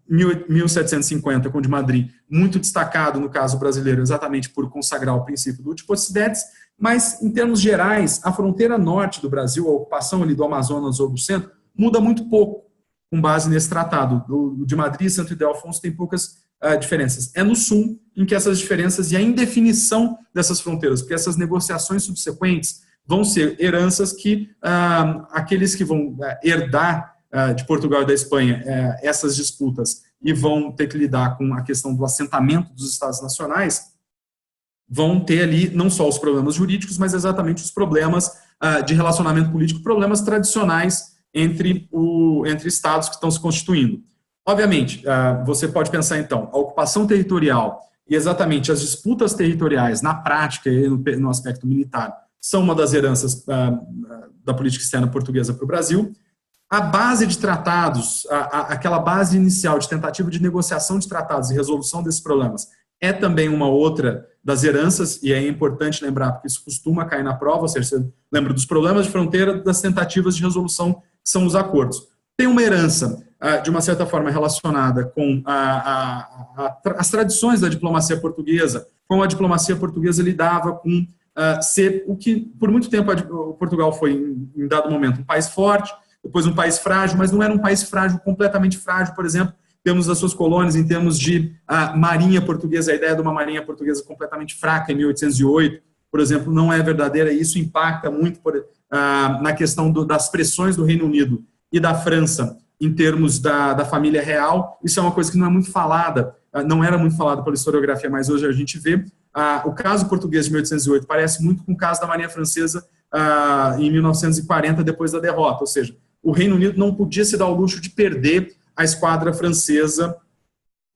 1750, com o de Madrid, muito destacado no caso brasileiro, exatamente por consagrar o princípio do Utipocidetes, mas, em termos gerais, a fronteira norte do Brasil, a ocupação ali do Amazonas ou do centro, muda muito pouco com base nesse tratado. O de Madrid e Santo Ildefonso tem poucas diferenças. É no sul em que essas diferenças e a indefinição dessas fronteiras, porque essas negociações subsequentes vão ser heranças que aqueles que vão herdar de Portugal e da Espanha essas disputas e vão ter que lidar com a questão do assentamento dos Estados nacionais, vão ter ali não só os problemas jurídicos, mas exatamente os problemas de relacionamento político, problemas tradicionais entre estados que estão se constituindo. Obviamente, você pode pensar, então, a ocupação territorial e exatamente as disputas territoriais, na prática e no aspecto militar, são uma das heranças da política externa portuguesa para o Brasil. A base de tratados, aquela base inicial de tentativa de negociação de tratados e resolução desses problemas, é também uma outra das heranças, e é importante lembrar, porque isso costuma cair na prova, ou seja, você lembra dos problemas de fronteira, das tentativas de resolução, que são os acordos. Tem uma herança, de uma certa forma, relacionada com as tradições da diplomacia portuguesa, como a diplomacia portuguesa lidava com ser o que, por muito tempo, Portugal foi, em dado momento, um país forte, depois um país frágil, mas não era um país frágil, completamente frágil, por exemplo, temos as suas colônias em termos de marinha portuguesa, a ideia de uma marinha portuguesa completamente fraca em 1808, por exemplo, não é verdadeira, e isso impacta muito na questão das pressões do Reino Unido e da França em termos da família real. Isso é uma coisa que não é muito falada, não era muito falada pela historiografia, mas hoje a gente vê. O caso português de 1808 parece muito com o caso da marinha francesa em 1940, depois da derrota, ou seja, o Reino Unido não podia se dar o luxo de perder a esquadra francesa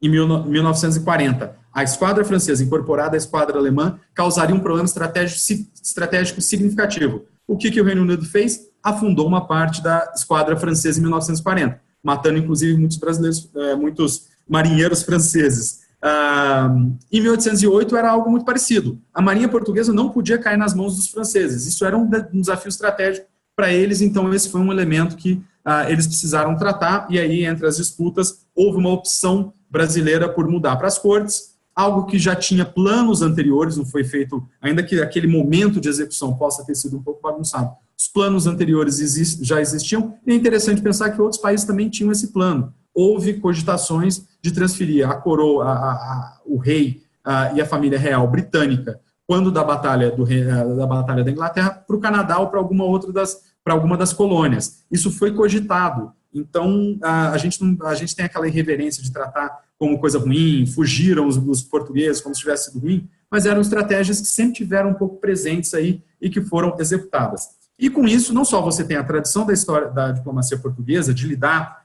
em 1940. A esquadra francesa incorporada à esquadra alemã causaria um problema estratégico significativo. O que o Reino Unido fez? Afundou uma parte da esquadra francesa em 1940, matando inclusive muitos brasileiros, muitos marinheiros franceses. Em 1808 era algo muito parecido. A marinha portuguesa não podia cair nas mãos dos franceses. Isso era um desafio estratégico para eles, então esse foi um elemento que eles precisaram tratar, e aí, entre as disputas, houve uma opção brasileira por mudar para as cortes, algo que já tinha planos anteriores, não foi feito, ainda que aquele momento de execução possa ter sido um pouco bagunçado. Os planos anteriores já existiam, e é interessante pensar que outros países também tinham esse plano. Houve cogitações de transferir a coroa, o rei e a família real britânica, quando da batalha da Inglaterra, para o Canadá ou para alguma das colônias. Isso foi cogitado. Então, a gente tem aquela irreverência de tratar como coisa ruim, fugiram os portugueses como se tivesse sido ruim, mas eram estratégias que sempre tiveram um pouco presentes aí e que foram executadas. E com isso, não só você tem a tradição da história da diplomacia portuguesa, de lidar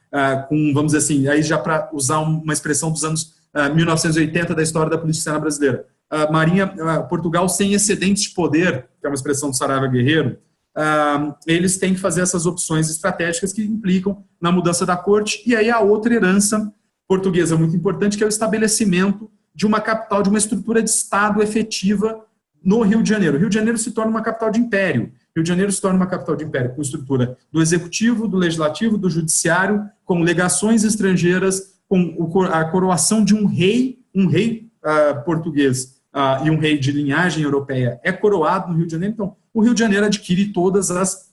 com, vamos dizer assim, aí já para usar uma expressão dos anos 1980 da história da política externa brasileira, Portugal sem excedentes de poder, que é uma expressão do Saraiva Guerreiro, eles têm que fazer essas opções estratégicas que implicam na mudança da corte. E aí a outra herança portuguesa muito importante, que é o estabelecimento de uma capital, de uma estrutura de Estado efetiva no Rio de Janeiro. O Rio de Janeiro se torna uma capital de império. Rio de Janeiro se torna uma capital de império com estrutura do executivo, do legislativo, do judiciário, com legações estrangeiras, com a coroação de um rei português e um rei de linhagem europeia é coroado no Rio de Janeiro. Então, o Rio de Janeiro adquire todas as,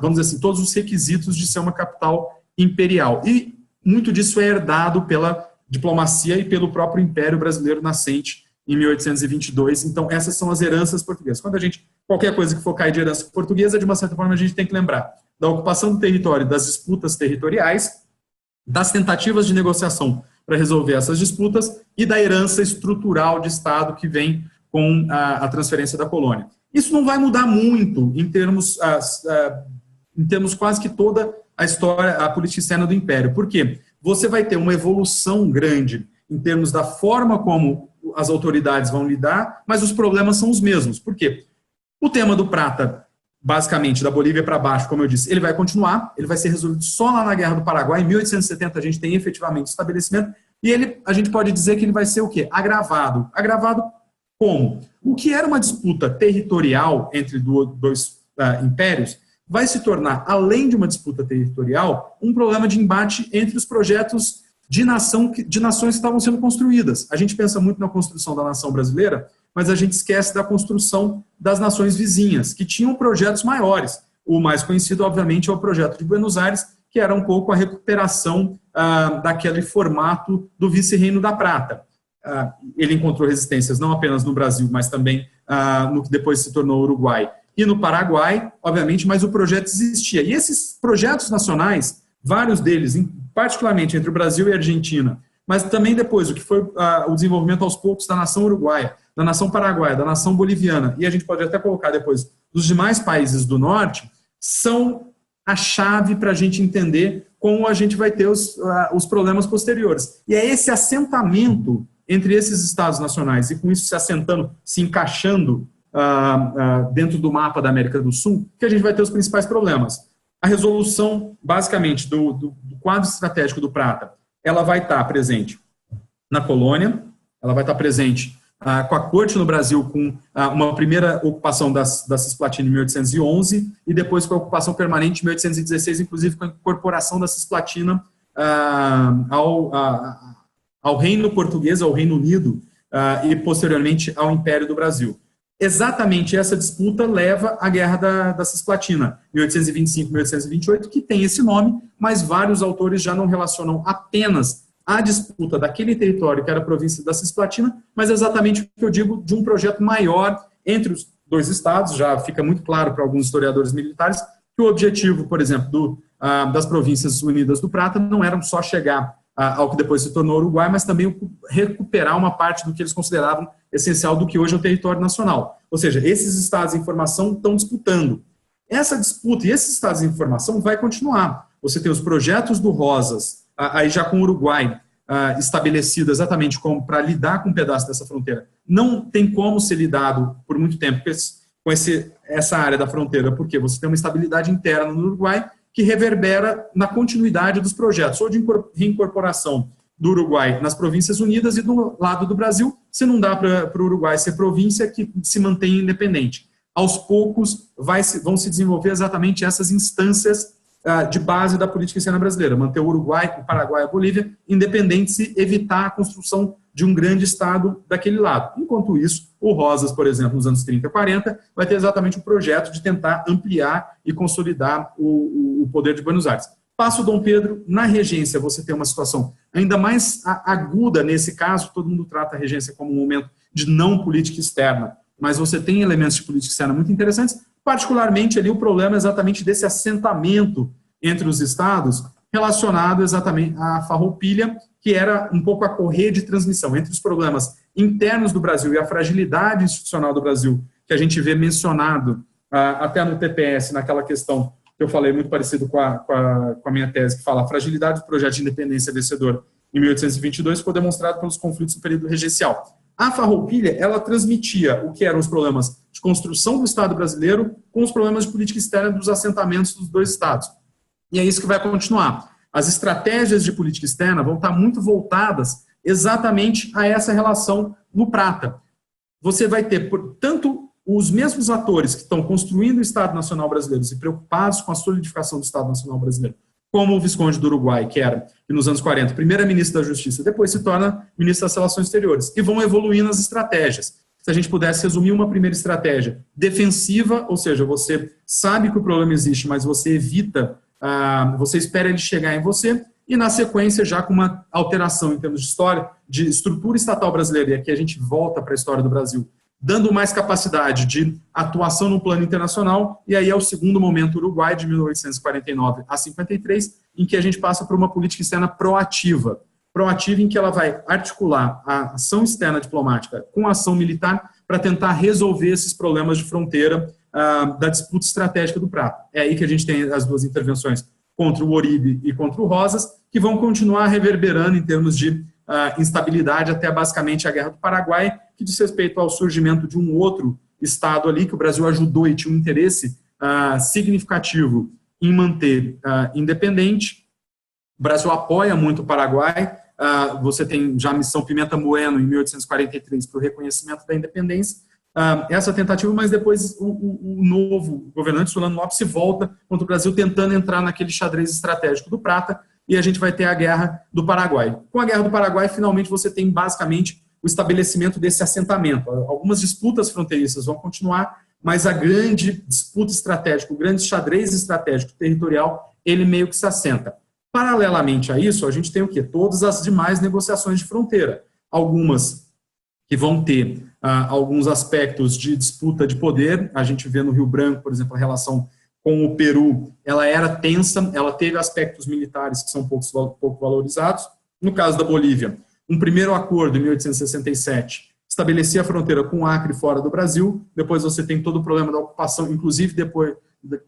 vamos dizer assim, todos os requisitos de ser uma capital imperial. E muito disso é herdado pela diplomacia e pelo próprio Império Brasileiro nascente em 1822. Então, essas são as heranças portuguesas. Quando qualquer coisa que for cair de herança portuguesa, de uma certa forma, a gente tem que lembrar da ocupação do território, das disputas territoriais, das tentativas de negociação para resolver essas disputas e da herança estrutural de Estado que vem com a transferência da colônia. Isso não vai mudar muito em termos quase que toda a história, a política externa do Império. Por quê? Você vai ter uma evolução grande em termos da forma como as autoridades vão lidar, mas os problemas são os mesmos. Por quê? O tema do prata, basicamente, da Bolívia para baixo, como eu disse, ele vai continuar, ele vai ser resolvido só lá na Guerra do Paraguai. Em 1870 a gente tem efetivamente estabelecimento, e a gente pode dizer que ele vai ser o quê? Agravado. Agravado como? O que era uma disputa territorial entre dois impérios vai se tornar, além de uma disputa territorial, um problema de embate entre os projetos de nações que estavam sendo construídas. A gente pensa muito na construção da nação brasileira, mas a gente esquece da construção das nações vizinhas, que tinham projetos maiores. O mais conhecido, obviamente, é o projeto de Buenos Aires, que era um pouco a recuperação daquele formato do vice-reino da Prata. Ele encontrou resistências não apenas no Brasil, mas também no que depois se tornou Uruguai e no Paraguai, obviamente, mas o projeto existia. E esses projetos nacionais, vários deles, particularmente entre o Brasil e a Argentina, mas também depois o que foi o desenvolvimento aos poucos da nação uruguaia, da nação paraguaia, da nação boliviana, e a gente pode até colocar depois dos demais países do norte, são a chave para a gente entender como a gente vai ter os problemas posteriores. E é esse assentamento entre esses estados nacionais, e com isso se assentando, se encaixando dentro do mapa da América do Sul, que a gente vai ter os principais problemas. A resolução, basicamente, do quadro estratégico do Prata, ela vai estar presente na colônia, ela vai estar presente com a corte no Brasil, com uma primeira ocupação da Cisplatina em 1811, e depois com a ocupação permanente em 1816, inclusive com a incorporação da Cisplatina ao Reino Português, ao Reino Unido, e posteriormente ao Império do Brasil. Exatamente essa disputa leva à Guerra da Cisplatina, 1825-1828, que tem esse nome, mas vários autores já não relacionam apenas a disputa daquele território que era a província da Cisplatina, mas exatamente o que eu digo de um projeto maior entre os dois estados. Já fica muito claro para alguns historiadores militares que o objetivo, por exemplo, das Províncias Unidas do Prata não era só chegar ao que depois se tornou Uruguai, mas também recuperar uma parte do que eles consideravam essencial do que hoje é o território nacional. Ou seja, esses estados em formação estão disputando. Essa disputa e esses estados em formação vai continuar. Você tem os projetos do Rosas, aí já com o Uruguai, estabelecido exatamente como para lidar com um pedaço dessa fronteira. Não tem como ser lidado por muito tempo com essa área da fronteira, porque você tem uma estabilidade interna no Uruguai que reverbera na continuidade dos projetos, ou de reincorporação do Uruguai nas Províncias Unidas, e do lado do Brasil, se não dá para o Uruguai ser província, que se mantém independente. Aos poucos vão se desenvolver exatamente essas instâncias de base da política externa brasileira, manter o Uruguai, o Paraguai e a Bolívia independentes e evitar a construção de um grande Estado daquele lado. Enquanto isso, o Rosas, por exemplo, nos anos 30 e 40, vai ter exatamente o projeto de tentar ampliar e consolidar o poder de Buenos Aires. Passa o Dom Pedro, na regência você tem uma situação ainda mais aguda nesse caso, todo mundo trata a regência como um momento de não política externa, mas você tem elementos de política externa muito interessantes, particularmente ali o problema exatamente desse assentamento entre os estados, relacionado exatamente à farroupilha, que era um pouco a correia de transmissão entre os problemas internos do Brasil e a fragilidade institucional do Brasil, que a gente vê mencionado até no TPS, naquela questão que eu falei, muito parecido com a minha tese, que fala a fragilidade do projeto de independência vencedor em 1822, ficou demonstrado pelos conflitos no período regencial. A Farroupilha, ela transmitia o que eram os problemas de construção do Estado brasileiro com os problemas de política externa dos assentamentos dos dois Estados. E é isso que vai continuar. As estratégias de política externa vão estar muito voltadas exatamente a essa relação no Prata. Você vai ter, tanto os mesmos atores que estão construindo o Estado Nacional Brasileiro e preocupados com a solidificação do Estado Nacional Brasileiro, como o Visconde do Uruguai, que era, nos anos 40, primeira-ministra da Justiça, depois se torna ministro das Relações Exteriores, e vão evoluindo as estratégias. Se a gente pudesse resumir uma primeira estratégia defensiva, ou seja, você sabe que o problema existe, mas você evita, você espera ele chegar em você, e na sequência, já com uma alteração em termos de história, de estrutura estatal brasileira, e aqui a gente volta para a história do Brasil, dando mais capacidade de atuação no plano internacional, e aí é o segundo momento Uruguai, de 1849 a 53, em que a gente passa por uma política externa proativa em que ela vai articular a ação externa diplomática com a ação militar para tentar resolver esses problemas de fronteira da disputa estratégica do Prata. É aí que a gente tem as duas intervenções contra o Oribe e contra o Rosas, que vão continuar reverberando em termos de instabilidade até basicamente a Guerra do Paraguai, que diz respeito ao surgimento de um outro Estado ali, que o Brasil ajudou e tinha um interesse significativo em manter independente. O Brasil apoia muito o Paraguai, você tem já a missão Pimenta Bueno, em 1843, para o reconhecimento da independência, essa tentativa, mas depois o novo governante, Solano Lopes, se volta contra o Brasil, tentando entrar naquele xadrez estratégico do Prata, e a gente vai ter a Guerra do Paraguai. Com a Guerra do Paraguai, finalmente você tem basicamente o estabelecimento desse assentamento. Algumas disputas fronteiriças vão continuar, mas a grande disputa estratégica, o grande xadrez estratégico territorial, ele meio que se assenta. Paralelamente a isso, a gente tem o quê? Todas as demais negociações de fronteira. Algumas que vão ter alguns aspectos de disputa de poder. A gente vê no Rio Branco, por exemplo, a relação com o Peru, ela era tensa, ela teve aspectos militares que são pouco valorizados. No caso da Bolívia, um primeiro acordo em 1867 estabelecia a fronteira com o Acre fora do Brasil, depois você tem todo o problema da ocupação, inclusive depois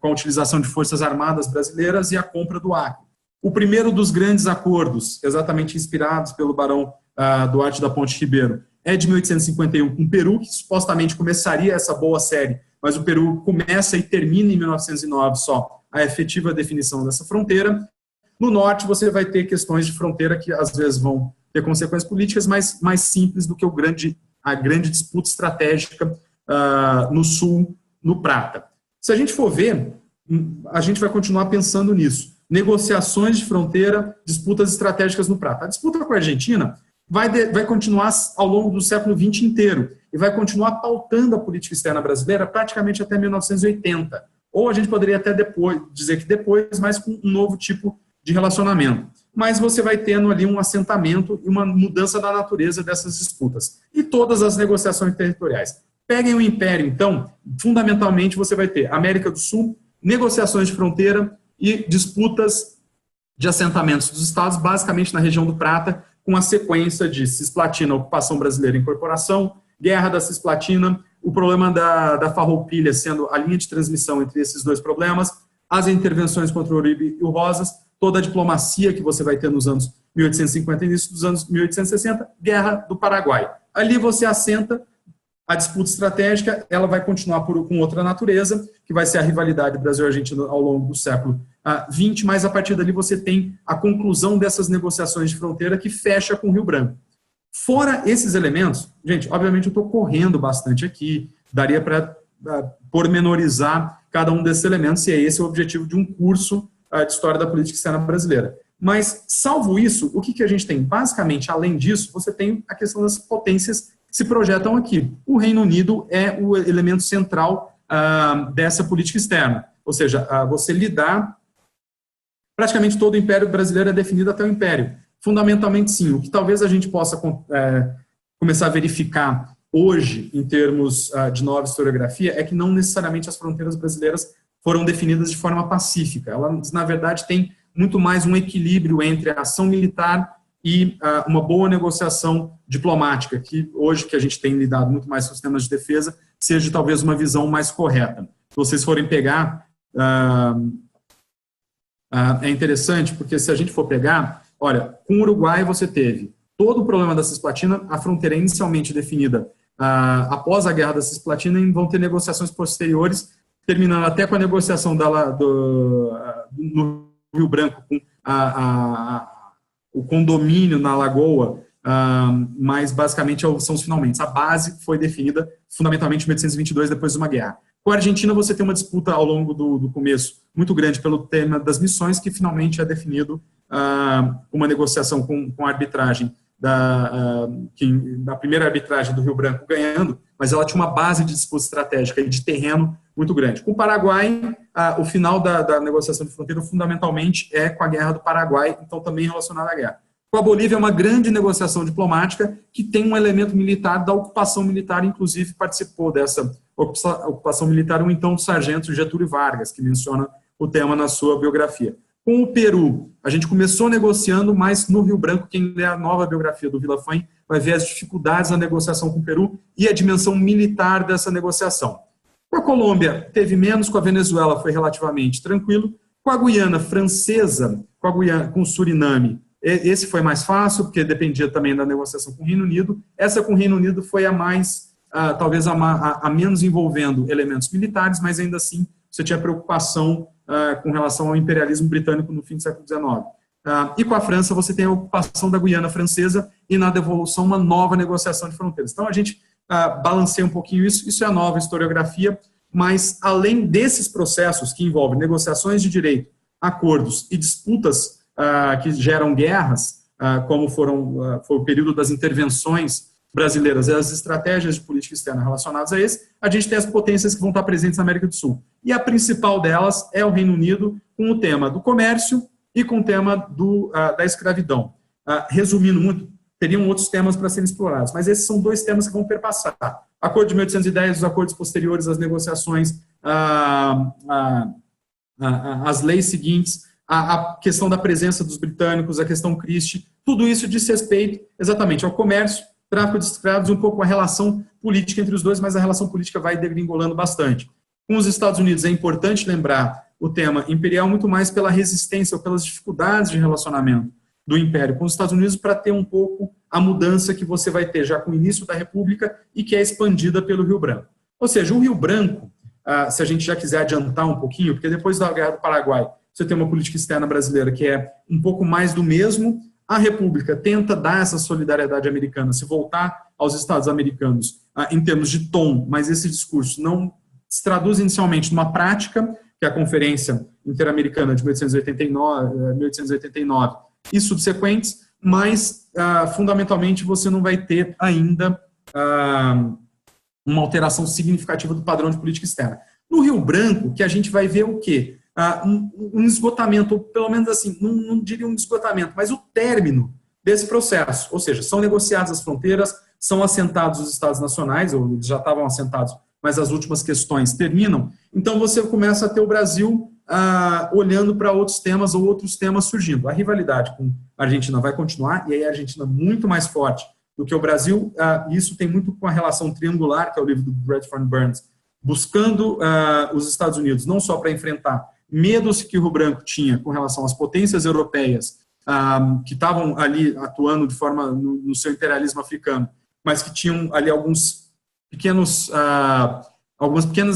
com a utilização de forças armadas brasileiras e a compra do Acre. O primeiro dos grandes acordos, exatamente inspirados pelo barão Duarte da Ponte Ribeiro, é de 1851 com o Peru, que supostamente começaria essa boa série, mas o Peru começa e termina em 1909 só a efetiva definição dessa fronteira. No norte você vai ter questões de fronteira que às vezes vão ter consequências políticas, mas mais simples do que a grande disputa estratégica no sul, no Prata. Se a gente for ver, a gente vai continuar pensando nisso. Negociações de fronteira, disputas estratégicas no Prata. A disputa com a Argentina vai continuar ao longo do século XX inteiro e vai continuar pautando a política externa brasileira praticamente até 1980. Ou a gente poderia até dizer que depois, mas com um novo tipo de relacionamento. Mas você vai tendo ali um assentamento e uma mudança da natureza dessas disputas. E todas as negociações territoriais. Peguem o Império, então, fundamentalmente você vai ter América do Sul, negociações de fronteira e disputas de assentamentos dos estados, basicamente na região do Prata, com a sequência de Cisplatina, ocupação brasileira e incorporação, Guerra da Cisplatina, o problema da Farroupilha sendo a linha de transmissão entre esses dois problemas, as intervenções contra o Uribe e o Rosas, toda a diplomacia que você vai ter nos anos 1850 e início dos anos 1860, Guerra do Paraguai. Ali você assenta a disputa estratégica, ela vai continuar com outra natureza, que vai ser a rivalidade Brasil-Argentina ao longo do século XX, mas a partir dali você tem a conclusão dessas negociações de fronteira que fecha com o Rio Branco. Fora esses elementos, gente, obviamente eu estou correndo bastante aqui, daria para pormenorizar cada um desses elementos, e esse é o objetivo de um curso de História da Política Externa Brasileira. Mas, salvo isso, o que a gente tem? Basicamente, além disso, você tem a questão das potências que se projetam aqui. O Reino Unido é o elemento central dessa política externa, ou seja, você lidar, praticamente todo o Império Brasileiro é definido até o Império. Fundamentalmente, sim. O que talvez a gente possa começar a verificar hoje, em termos de nova historiografia, é que não necessariamente as fronteiras brasileiras foram definidas de forma pacífica. Elas, na verdade, têm muito mais um equilíbrio entre a ação militar e uma boa negociação diplomática, que hoje que a gente tem lidado muito mais com os temas de defesa, seja talvez uma visão mais correta. Se vocês forem pegar, é interessante, porque se a gente for pegar, olha, com o Uruguai você teve todo o problema da Cisplatina, a fronteira é inicialmente definida após a Guerra da Cisplatina, e vão ter negociações posteriores, terminando até com a negociação no Rio Branco, com o condomínio na Lagoa, mas basicamente são os finalmente. A base foi definida fundamentalmente em 1822, depois de uma guerra. Com a Argentina, você tem uma disputa ao longo do começo muito grande pelo tema das missões, que finalmente é definido uma negociação com a arbitragem, da primeira arbitragem do Rio Branco ganhando, mas ela tinha uma base de disputa estratégica e de terreno muito grande. Com o Paraguai, o final da negociação de fronteira fundamentalmente é com a Guerra do Paraguai, então também relacionada à guerra. Com a Bolívia é uma grande negociação diplomática que tem um elemento militar da ocupação militar, inclusive participou dessa ocupação militar um então sargento Getúlio Vargas, que menciona o tema na sua biografia. Com o Peru, a gente começou negociando, mas no Rio Branco, quem lê a nova biografia do Villafañe vai ver as dificuldades na negociação com o Peru e a dimensão militar dessa negociação. Com a Colômbia, teve menos, com a Venezuela foi relativamente tranquilo, com a Guiana Francesa, com o Suriname, esse foi mais fácil, porque dependia também da negociação com o Reino Unido. Essa com o Reino Unido foi a mais, talvez a menos envolvendo elementos militares, mas ainda assim você tinha preocupação com relação ao imperialismo britânico no fim do século XIX. E com a França você tem a ocupação da Guiana Francesa e na devolução uma nova negociação de fronteiras. Então a gente balanceia um pouquinho isso é a nova historiografia, mas além desses processos que envolvem negociações de direito, acordos e disputas que geram guerras, como foi o período das intervenções brasileiras e as estratégias de política externa relacionadas a esse, a gente tem as potências que vão estar presentes na América do Sul. E a principal delas é o Reino Unido, com o tema do comércio e com o tema da escravidão. Resumindo muito, teriam outros temas para serem explorados, mas esses são dois temas que vão perpassar. Acordo de 1810, os acordos posteriores, as negociações, as leis seguintes, a questão da presença dos britânicos, a questão Christie, tudo isso diz respeito exatamente ao comércio, tráfico de escravos e um pouco a relação política entre os dois, mas a relação política vai degringolando bastante. Com os Estados Unidos é importante lembrar o tema imperial muito mais pela resistência ou pelas dificuldades de relacionamento do Império com os Estados Unidos para ter um pouco a mudança que você vai ter já com o início da República e que é expandida pelo Rio Branco. Ou seja, o Rio Branco, se a gente já quiser adiantar um pouquinho, porque depois da Guerra do Paraguai você tem uma política externa brasileira que é um pouco mais do mesmo. A República tenta dar essa solidariedade americana, se voltar aos Estados americanos em termos de tom, mas esse discurso não se traduz inicialmente numa prática, que é a Conferência Interamericana de 1889 e subsequentes, mas fundamentalmente você não vai ter ainda uma alteração significativa do padrão de política externa. No Rio Branco, que a gente vai ver o quê? Um esgotamento, ou pelo menos assim, não diria um esgotamento, mas o término desse processo, ou seja, são negociadas as fronteiras, são assentados os Estados nacionais, ou eles já estavam assentados, mas as últimas questões terminam, então você começa a ter o Brasil olhando para outros temas ou outros temas surgindo. A rivalidade com a Argentina vai continuar, e aí a Argentina muito mais forte do que o Brasil, isso tem muito com a relação triangular, que é o livro do Bradford Burns, buscando os Estados Unidos, não só para enfrentar medos que o Rio Branco tinha com relação às potências europeias que estavam ali atuando de forma no seu imperialismo africano, mas que tinham ali algumas pequenas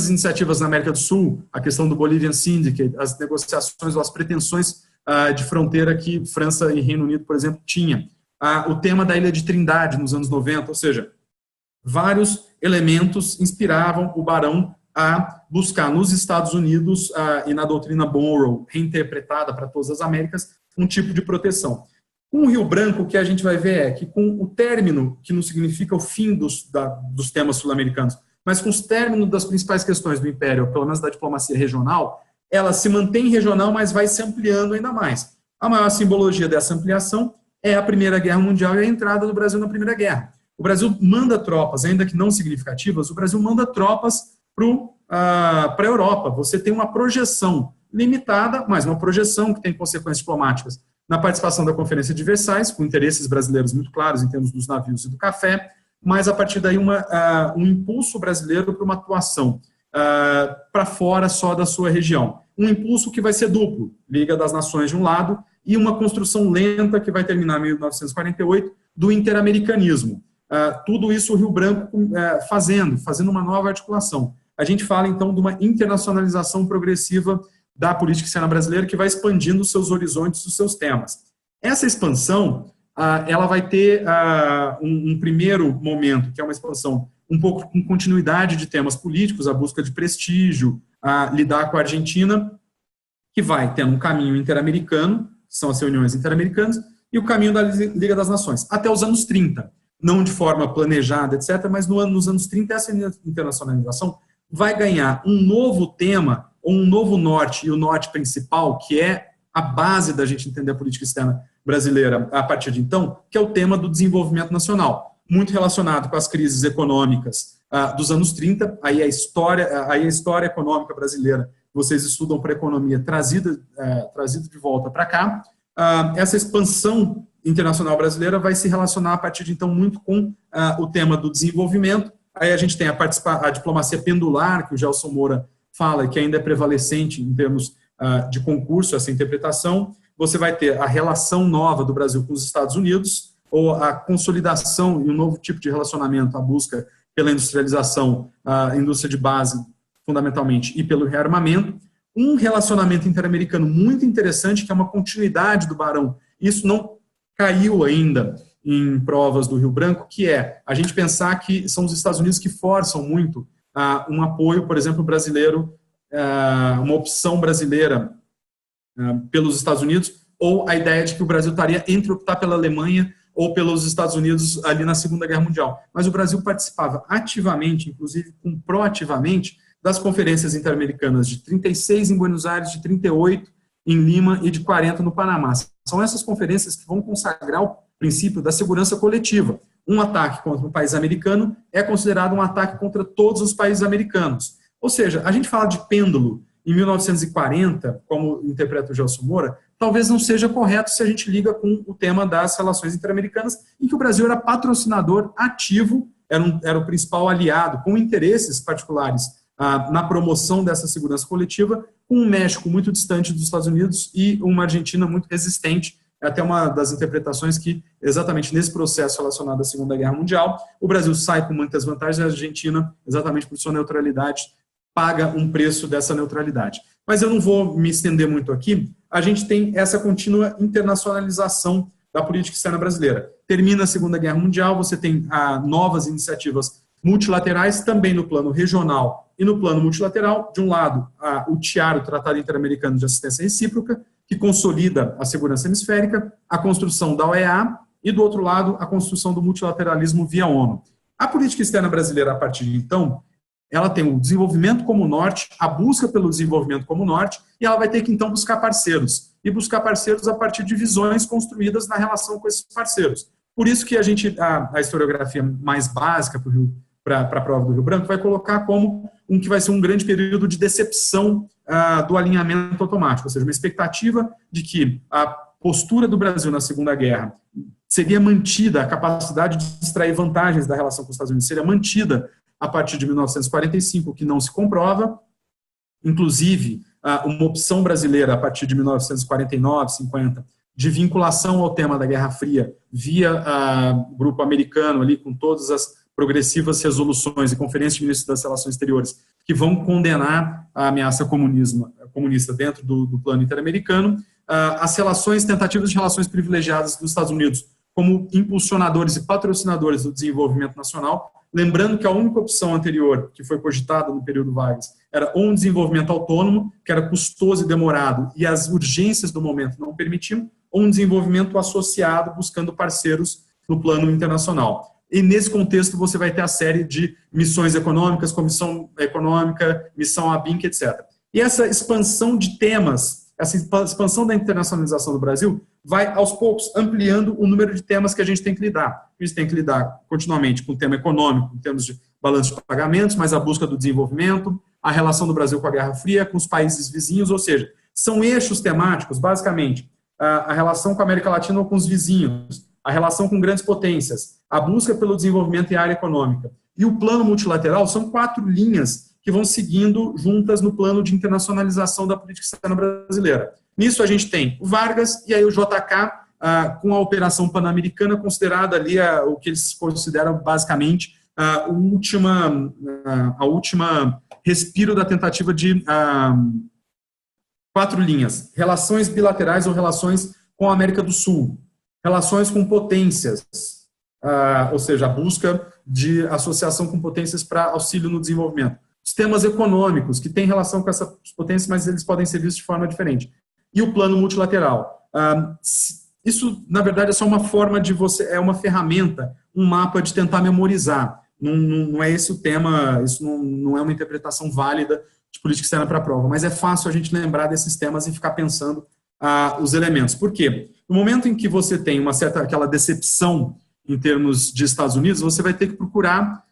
iniciativas na América do Sul, a questão do Bolivian Syndicate, as negociações ou as pretensões de fronteira que França e Reino Unido, por exemplo, tinha. O tema da Ilha de Trindade nos anos 90, ou seja, vários elementos inspiravam o Barão a buscar nos Estados Unidos e na doutrina Monroe, reinterpretada para todas as Américas, um tipo de proteção. Com o Rio Branco, o que a gente vai ver é que com o término, que não significa o fim dos temas sul-americanos, mas com os términos das principais questões do Império, pelo menos da diplomacia regional, ela se mantém regional, mas vai se ampliando ainda mais. A maior simbologia dessa ampliação é a Primeira Guerra Mundial e a entrada do Brasil na Primeira Guerra. O Brasil manda tropas, ainda que não significativas, o Brasil manda tropas para a Europa. Você tem uma projeção limitada, mas uma projeção que tem consequências diplomáticas na participação da Conferência de Versailles, com interesses brasileiros muito claros em termos dos navios e do café, mas a partir daí um impulso brasileiro para uma atuação para fora só da sua região. Um impulso que vai ser duplo, Liga das Nações de um lado, e uma construção lenta que vai terminar em 1948, do interamericanismo. Tudo isso o Rio Branco fazendo uma nova articulação. A gente fala, então, de uma internacionalização progressiva da política externa brasileira que vai expandindo os seus horizontes, os seus temas. Essa expansão, ela vai ter um primeiro momento, que é uma expansão um pouco com continuidade de temas políticos, a busca de prestígio, lidar com a Argentina, que vai tendo um caminho interamericano, que são as reuniões interamericanas, e o caminho da Liga das Nações, até os anos 30. Não de forma planejada, etc., mas nos anos 30, essa internacionalização vai ganhar um novo tema, ou um novo norte, e o norte principal, que é a base da gente entender a política externa brasileira a partir de então, que é o tema do desenvolvimento nacional, muito relacionado com as crises econômicas dos anos 30, aí a história econômica brasileira, vocês estudam para a economia, trazido de volta para cá. Essa expansão internacional brasileira vai se relacionar a partir de então muito com o tema do desenvolvimento. Aí a gente tem a diplomacia pendular, que o Gelson Moura fala, que ainda é prevalecente em termos de concurso, essa interpretação. Você vai ter a relação nova do Brasil com os Estados Unidos, ou a consolidação e um novo tipo de relacionamento, a busca pela industrialização, a indústria de base, fundamentalmente, e pelo rearmamento. Um relacionamento interamericano muito interessante, que é uma continuidade do Barão. Isso não caiu ainda em provas do Rio Branco, que é a gente pensar que são os Estados Unidos que forçam muito um apoio, por exemplo, brasileiro, uma opção brasileira pelos Estados Unidos, ou a ideia de que o Brasil estaria entre optar pela Alemanha ou pelos Estados Unidos ali na Segunda Guerra Mundial. Mas o Brasil participava ativamente, inclusive proativamente, das conferências interamericanas de 36 em Buenos Aires, de 38 em Lima e de 40 no Panamá. São essas conferências que vão consagrar o princípio da segurança coletiva. Um ataque contra um país americano é considerado um ataque contra todos os países americanos. Ou seja, a gente fala de pêndulo em 1940, como interpreta o Gelson Moura, talvez não seja correto se a gente liga com o tema das relações interamericanas, em que o Brasil era patrocinador ativo, era o principal aliado, com interesses particulares na promoção dessa segurança coletiva, com um México muito distante dos Estados Unidos e uma Argentina muito resistente. É até uma das interpretações que, exatamente nesse processo relacionado à Segunda Guerra Mundial, o Brasil sai com muitas vantagens e a Argentina, exatamente por sua neutralidade, paga um preço dessa neutralidade. Mas eu não vou me estender muito aqui. A gente tem essa contínua internacionalização da política externa brasileira. Termina a Segunda Guerra Mundial, você tem novas iniciativas multilaterais, também no plano regional e no plano multilateral. De um lado, o TIAR, o Tratado Interamericano de Assistência Recíproca, que consolida a segurança hemisférica, a construção da OEA, e do outro lado, a construção do multilateralismo via ONU. A política externa brasileira, a partir de então, ela tem o desenvolvimento como norte, a busca pelo desenvolvimento como norte, e ela vai ter que, então, buscar parceiros. E buscar parceiros a partir de visões construídas na relação com esses parceiros. Por isso que a historiografia mais básica para a prova do Rio Branco vai colocar como que vai ser um grande período de decepção do alinhamento automático, ou seja, uma expectativa de que a postura do Brasil na Segunda Guerra seria mantida, a capacidade de extrair vantagens da relação com os Estados Unidos seria mantida a partir de 1945, o que não se comprova. Inclusive, uma opção brasileira a partir de 1949, 50, de vinculação ao tema da Guerra Fria via grupo americano ali, com todas as progressivas resoluções e conferências de ministros das relações exteriores que vão condenar a ameaça comunista dentro do plano interamericano, as tentativas de relações privilegiadas dos Estados Unidos como impulsionadores e patrocinadores do desenvolvimento nacional, lembrando que a única opção anterior que foi cogitada no período Vargas era ou um desenvolvimento autônomo, que era custoso e demorado, e as urgências do momento não permitiam, ou um desenvolvimento associado, buscando parceiros no plano internacional. E nesse contexto você vai ter a série de missões econômicas, comissão econômica, missão ABINC, etc. E essa expansão de temas, essa expansão da internacionalização do Brasil, vai aos poucos ampliando o número de temas que a gente tem que lidar. A gente tem que lidar continuamente com o tema econômico, em termos de balanço de pagamentos, mas a busca do desenvolvimento, a relação do Brasil com a Guerra Fria, com os países vizinhos, ou seja, são eixos temáticos, basicamente, a relação com a América Latina ou com os vizinhos, a relação com grandes potências, a busca pelo desenvolvimento em área econômica. E o plano multilateral são 4 linhas que vão seguindo juntas no plano de internacionalização da política externa brasileira. Nisso a gente tem o Vargas e aí o JK com a Operação Pan-Americana, considerada ali o que eles consideram basicamente a última respiro da tentativa de 4 linhas: relações bilaterais ou relações com a América do Sul, relações com potências, ou seja, a busca de associação com potências para auxílio no desenvolvimento. Sistemas econômicos, que têm relação com essas potências, mas eles podem ser vistos de forma diferente. E o plano multilateral. Isso, na verdade, é só uma forma de é uma ferramenta, um mapa de tentar memorizar. Não é esse o tema, isso não é uma interpretação válida de política externa para a prova, mas é fácil a gente lembrar desses temas e ficar pensando os elementos. Por quê? No momento em que você tem aquela decepção em termos de Estados Unidos, você vai ter que procurar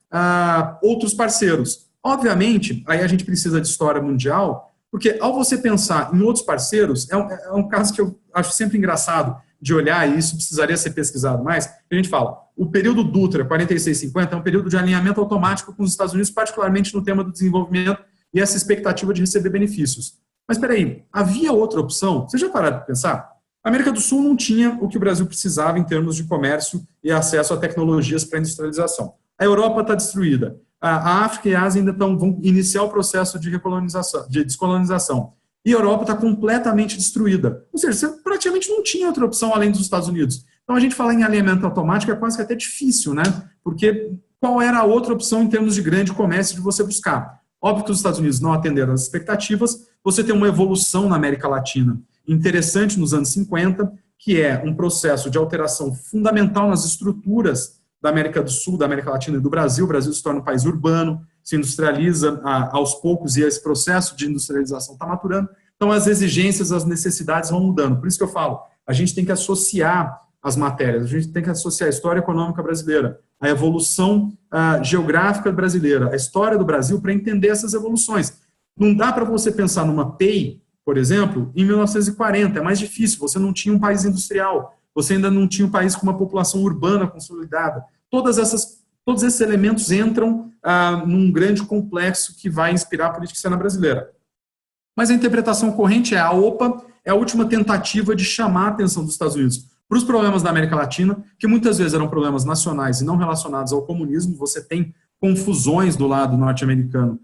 outros parceiros. Obviamente, aí a gente precisa de história mundial, porque ao você pensar em outros parceiros, é um caso que eu acho sempre engraçado de olhar, e isso precisaria ser pesquisado mais, a gente fala, o período Dutra, 46-50, é um período de alinhamento automático com os Estados Unidos, particularmente no tema do desenvolvimento e essa expectativa de receber benefícios. Mas espera aí, havia outra opção? Você já parou para pensar? A América do Sul não tinha o que o Brasil precisava em termos de comércio e acesso a tecnologias para industrialização. A Europa está destruída. A África e a Ásia ainda vão iniciar o processo de recolonização, de descolonização. E a Europa está completamente destruída. Ou seja, você praticamente não tinha outra opção além dos Estados Unidos. Então, a gente falar em alinhamento automático é quase que até difícil, né? Porque qual era a outra opção em termos de grande comércio de você buscar? Óbvio que os Estados Unidos não atenderam às expectativas. Você tem uma evolução na América Latina interessante nos anos 50, que é um processo de alteração fundamental nas estruturas da América do Sul, da América Latina e do Brasil. O Brasil se torna um país urbano, se industrializa aos poucos e esse processo de industrialização está maturando. Então, as exigências, as necessidades vão mudando. Por isso que eu falo, a gente tem que associar as matérias, a gente tem que associar a história econômica brasileira, a evolução geográfica brasileira, a história do Brasil para entender essas evoluções. Não dá para você pensar numa PEI, por exemplo, em 1940, é mais difícil, você não tinha um país industrial, você ainda não tinha um país com uma população urbana consolidada. Todos esses elementos entram num grande complexo que vai inspirar a política externa brasileira. Mas a interpretação corrente a OPA é a última tentativa de chamar a atenção dos Estados Unidos para os problemas da América Latina, que muitas vezes eram problemas nacionais e não relacionados ao comunismo. Você tem confusões do lado norte-americano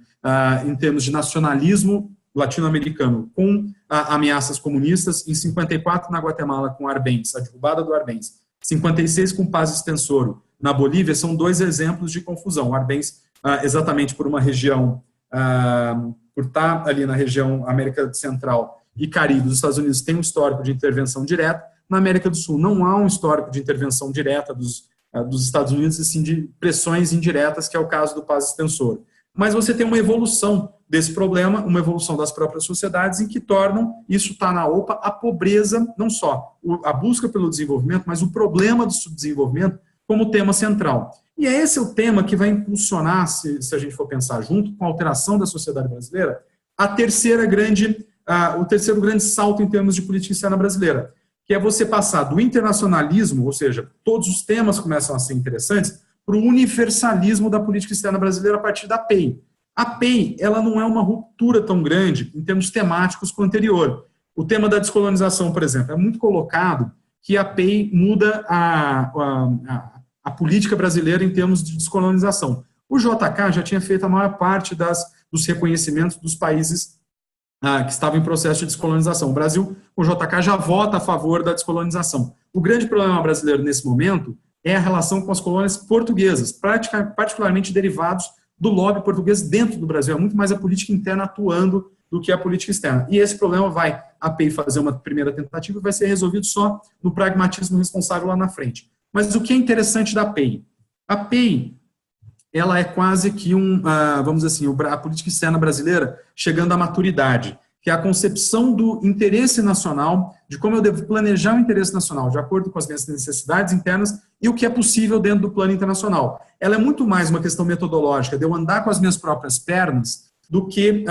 em termos de nacionalismo latino-americano com ameaças comunistas. Em 54, na Guatemala, com Arbenz, a derrubada do Arbenz. 56, com Paz Extensoro. Na Bolívia, são 2 exemplos de confusão. O Arbenz, exatamente por uma região, por estar ali na região América Central e Caribe dos Estados Unidos, tem um histórico de intervenção direta. Na América do Sul não há um histórico de intervenção direta dos Estados Unidos, e sim de pressões indiretas, que é o caso do Paz Extensor. Mas você tem uma evolução desse problema, uma evolução das próprias sociedades, em que tornam, isso está na OPA, a pobreza, não só a busca pelo desenvolvimento, mas o problema do subdesenvolvimento como tema central. E é esse o tema que vai impulsionar, se a gente for pensar junto com a alteração da sociedade brasileira, o terceiro grande salto em termos de política externa brasileira, que é você passar do internacionalismo, ou seja, todos os temas começam a ser interessantes, para o universalismo da política externa brasileira a partir da PEI. A PEI, ela não é uma ruptura tão grande em termos temáticos com o anterior. O tema da descolonização, por exemplo, é muito colocado que a PEI muda a política brasileira em termos de descolonização. O JK já tinha feito a maior parte dos reconhecimentos dos países que estavam em processo de descolonização. O Brasil, o JK, já vota a favor da descolonização. O grande problema brasileiro nesse momento é a relação com as colônias portuguesas, particularmente derivados do lobby português dentro do Brasil. É muito mais a política interna atuando do que a política externa. E esse problema vai a PEI fazer uma primeira tentativa e vai ser resolvido só no pragmatismo responsável lá na frente. Mas o que é interessante da PEI? A PEI, ela é quase que vamos dizer assim, a política externa brasileira chegando à maturidade, que é a concepção do interesse nacional, de como eu devo planejar o interesse nacional, de acordo com as minhas necessidades internas e o que é possível dentro do plano internacional. Ela é muito mais uma questão metodológica, de eu andar com as minhas próprias pernas, do que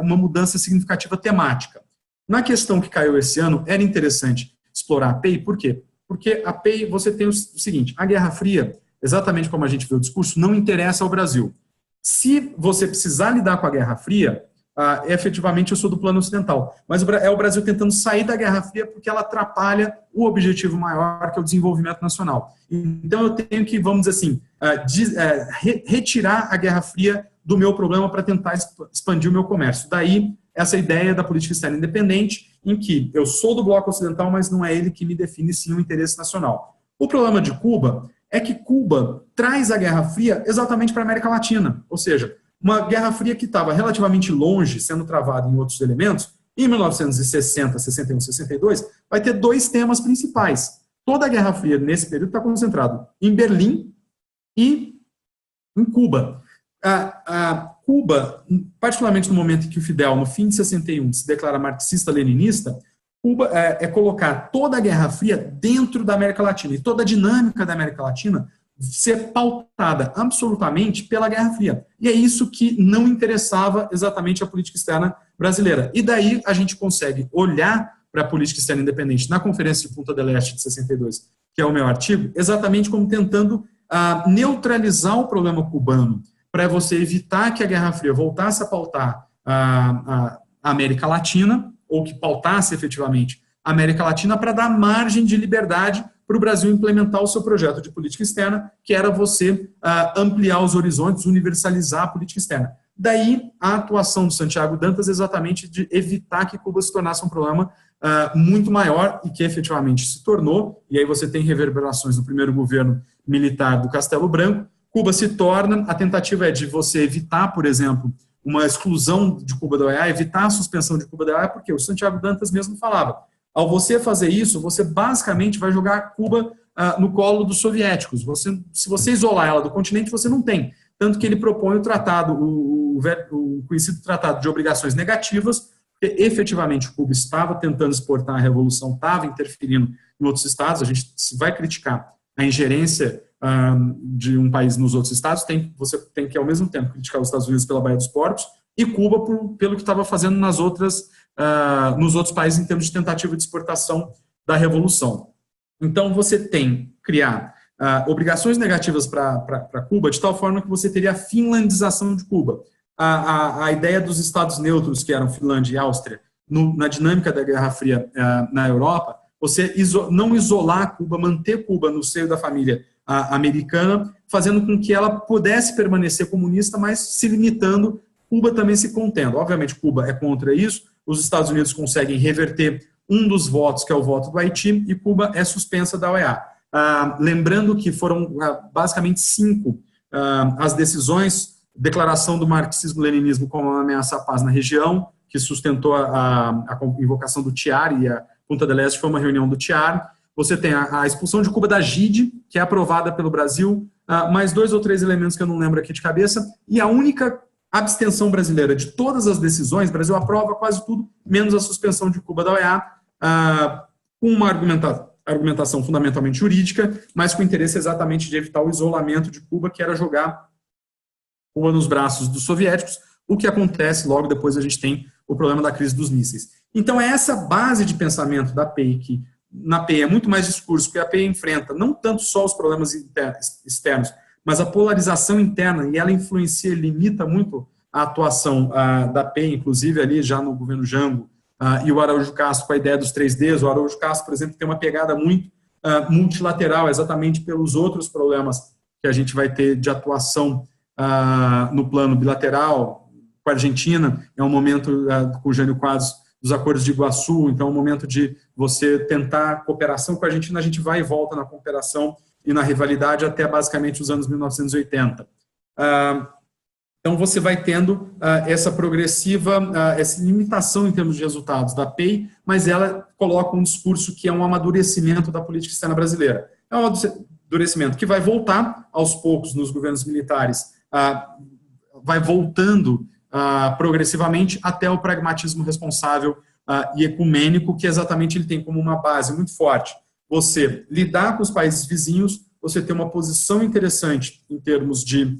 uma mudança significativa temática. Na questão que caiu esse ano, era interessante explorar a PEI, por quê? Porque a PEI, você tem o seguinte, a Guerra Fria, exatamente como a gente viu o discurso, não interessa ao Brasil. Se você precisar lidar com a Guerra Fria, efetivamente eu sou do plano ocidental. Mas é o Brasil tentando sair da Guerra Fria porque ela atrapalha o objetivo maior, que é o desenvolvimento nacional. Então eu tenho que, vamos dizer assim, retirar a Guerra Fria do meu problema para tentar expandir o meu comércio. Daí essa ideia da política externa independente, em que eu sou do bloco ocidental, mas não é ele que me define sim o interesse nacional. O problema de Cuba é que Cuba traz a Guerra Fria exatamente para a América Latina, ou seja, uma Guerra Fria que estava relativamente longe, sendo travada em outros elementos. Em 1960, 61, 62, vai ter dois temas principais. Toda a Guerra Fria, nesse período, está concentrado em Berlim e em Cuba. Cuba, particularmente no momento em que o Fidel, no fim de 61, se declara marxista-leninista, Cuba é colocar toda a Guerra Fria dentro da América Latina, e toda a dinâmica da América Latina ser pautada absolutamente pela Guerra Fria. E é isso que não interessava exatamente a política externa brasileira. E daí a gente consegue olhar para a política externa independente na Conferência de Punta del Este de 62, que é o meu artigo, exatamente como tentando neutralizar o problema cubano, para você evitar que a Guerra Fria voltasse a pautar a América Latina, ou que pautasse efetivamente a América Latina, para dar margem de liberdade para o Brasil implementar o seu projeto de política externa, que era você ampliar os horizontes, universalizar a política externa. Daí a atuação do Santiago Dantas exatamente de evitar que Cuba se tornasse um problema muito maior, e que efetivamente se tornou, e aí você tem reverberações do primeiro governo militar do Castelo Branco. Cuba se torna, a tentativa é de você evitar, por exemplo, uma exclusão de Cuba da OEA, evitar a suspensão de Cuba da OEA, porque o Santiago Dantas mesmo falava, ao você fazer isso, você basicamente vai jogar Cuba no colo dos soviéticos. Se você isolar ela do continente, você não tem. Tanto que ele propõe o tratado, o conhecido Tratado de Obrigações Negativas, porque efetivamente Cuba estava tentando exportar a revolução, estava interferindo em outros estados. A gente vai criticar a ingerência de um país nos outros estados, você tem que, ao mesmo tempo, criticar os Estados Unidos pela Baía dos Porcos e Cuba pelo que estava fazendo nos outros países em termos de tentativa de exportação da revolução. Então, você tem que criar obrigações negativas para Cuba, de tal forma que você teria a finlandização de Cuba. A ideia dos estados neutros, que eram Finlândia e Áustria, na dinâmica da Guerra Fria na Europa, você não isolar Cuba, manter Cuba no seio da família americana, fazendo com que ela pudesse permanecer comunista, mas se limitando, Cuba também se contendo. Obviamente, Cuba é contra isso, os Estados Unidos conseguem reverter um dos votos, que é o voto do Haiti, e Cuba é suspensa da OEA. Lembrando que foram basicamente 5 as decisões, declaração do marxismo-leninismo como uma ameaça à paz na região, que sustentou a invocação do TIAR, e a Punta del Este foi uma reunião do TIAR. Você tem a expulsão de Cuba da GID, que é aprovada pelo Brasil, mais 2 ou 3 elementos que eu não lembro aqui de cabeça, e a única abstenção brasileira de todas as decisões, o Brasil aprova quase tudo, menos a suspensão de Cuba da OEA, com uma argumentação fundamentalmente jurídica, mas com o interesse exatamente de evitar o isolamento de Cuba, que era jogar Cuba nos braços dos soviéticos, o que acontece logo depois a gente tem o problema da crise dos mísseis. Então é essa base de pensamento da PEI, que na PEI é muito mais discurso, porque a PEI enfrenta não tanto só os problemas externos, mas a polarização interna, e ela influencia e limita muito a atuação da PEI, inclusive ali já no governo Jango, e o Araújo Castro com a ideia dos 3Ds. O Araújo Castro, por exemplo, tem uma pegada muito multilateral, exatamente pelos outros problemas que a gente vai ter de atuação no plano bilateral. Com a Argentina, é um momento, com o Jânio Quadros, dos acordos de Iguaçu, então é um momento de você tentar cooperação com a Argentina, a gente vai e volta na cooperação e na rivalidade até basicamente os anos 1980. Então você vai tendo essa progressiva, essa limitação em termos de resultados da PEI, mas ela coloca um discurso que é um amadurecimento da política externa brasileira. É um amadurecimento que vai voltar aos poucos nos governos militares, vai voltando progressivamente até o pragmatismo responsável e ecumênico, que exatamente ele tem como uma base muito forte. Você lidar com os países vizinhos, você ter uma posição interessante em termos de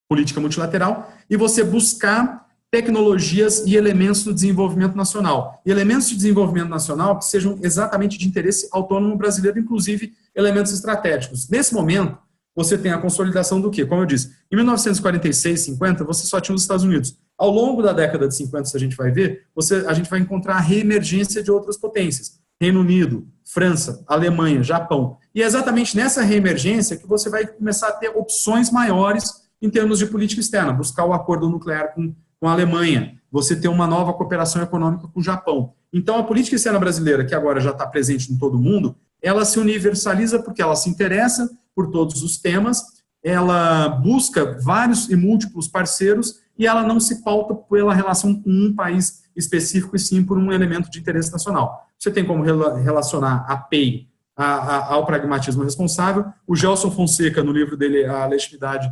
política multilateral, e você buscar tecnologias e elementos do desenvolvimento nacional. E elementos de desenvolvimento nacional que sejam exatamente de interesse autônomo brasileiro, inclusive elementos estratégicos. Nesse momento, você tem a consolidação do quê? Como eu disse, em 1946, 50, você só tinha os Estados Unidos. Ao longo da década de 50, se a gente vai ver, a gente vai encontrar a reemergência de outras potências. Reino Unido, França, Alemanha, Japão. E é exatamente nessa reemergência que você vai começar a ter opções maiores em termos de política externa, buscar o acordo nuclear com a Alemanha, você ter uma nova cooperação econômica com o Japão. Então, a política externa brasileira, que agora já está presente em todo o mundo, ela se universaliza porque ela se interessa por todos os temas, ela busca vários e múltiplos parceiros e ela não se pauta pela relação com um país específico e sim por um elemento de interesse nacional. Você tem como relacionar a PEI ao pragmatismo responsável. O Gelson Fonseca, no livro dele, A Legitimidade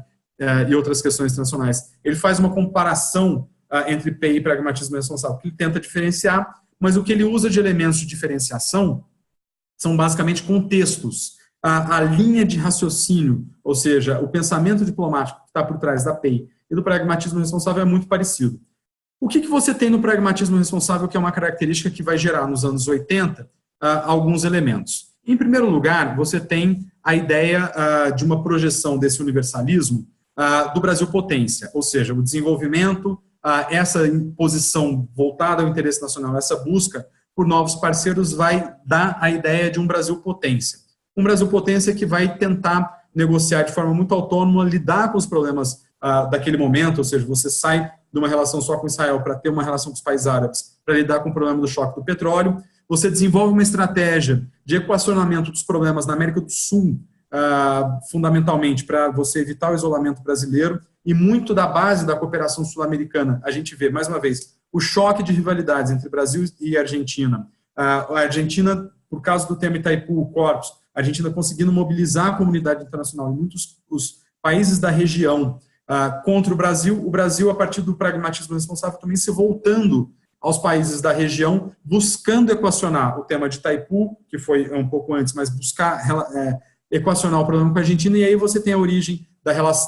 e Outras Questões Internacionais, ele faz uma comparação entre PEI e pragmatismo responsável, que ele tenta diferenciar, mas o que ele usa de elementos de diferenciação são basicamente contextos. A linha de raciocínio, ou seja, o pensamento diplomático que está por trás da PEI e do pragmatismo responsável é muito parecido. O que você tem no pragmatismo responsável que é uma característica que vai gerar nos anos 80 alguns elementos? Em primeiro lugar, você tem a ideia de uma projeção desse universalismo do Brasil potência, ou seja, o desenvolvimento, essa posição voltada ao interesse nacional, essa busca por novos parceiros vai dar a ideia de um Brasil potência. Um Brasil potência que vai tentar negociar de forma muito autônoma, lidar com os problemas daquele momento, ou seja, você sai de uma relação só com Israel para ter uma relação com os países árabes, para lidar com o problema do choque do petróleo, você desenvolve uma estratégia de equacionamento dos problemas na América do Sul, fundamentalmente para você evitar o isolamento brasileiro, e muito da base da cooperação sul-americana, a gente vê, mais uma vez, o choque de rivalidades entre Brasil e Argentina. A Argentina, por causa do tema Itaipu, Corpus, a Argentina conseguindo mobilizar a comunidade internacional e muitos os países da região contra o Brasil, a partir do pragmatismo responsável, também se voltando aos países da região, buscando equacionar o tema de Itaipu, que foi um pouco antes, mas buscar equacionar o problema com a Argentina, e aí você tem a origem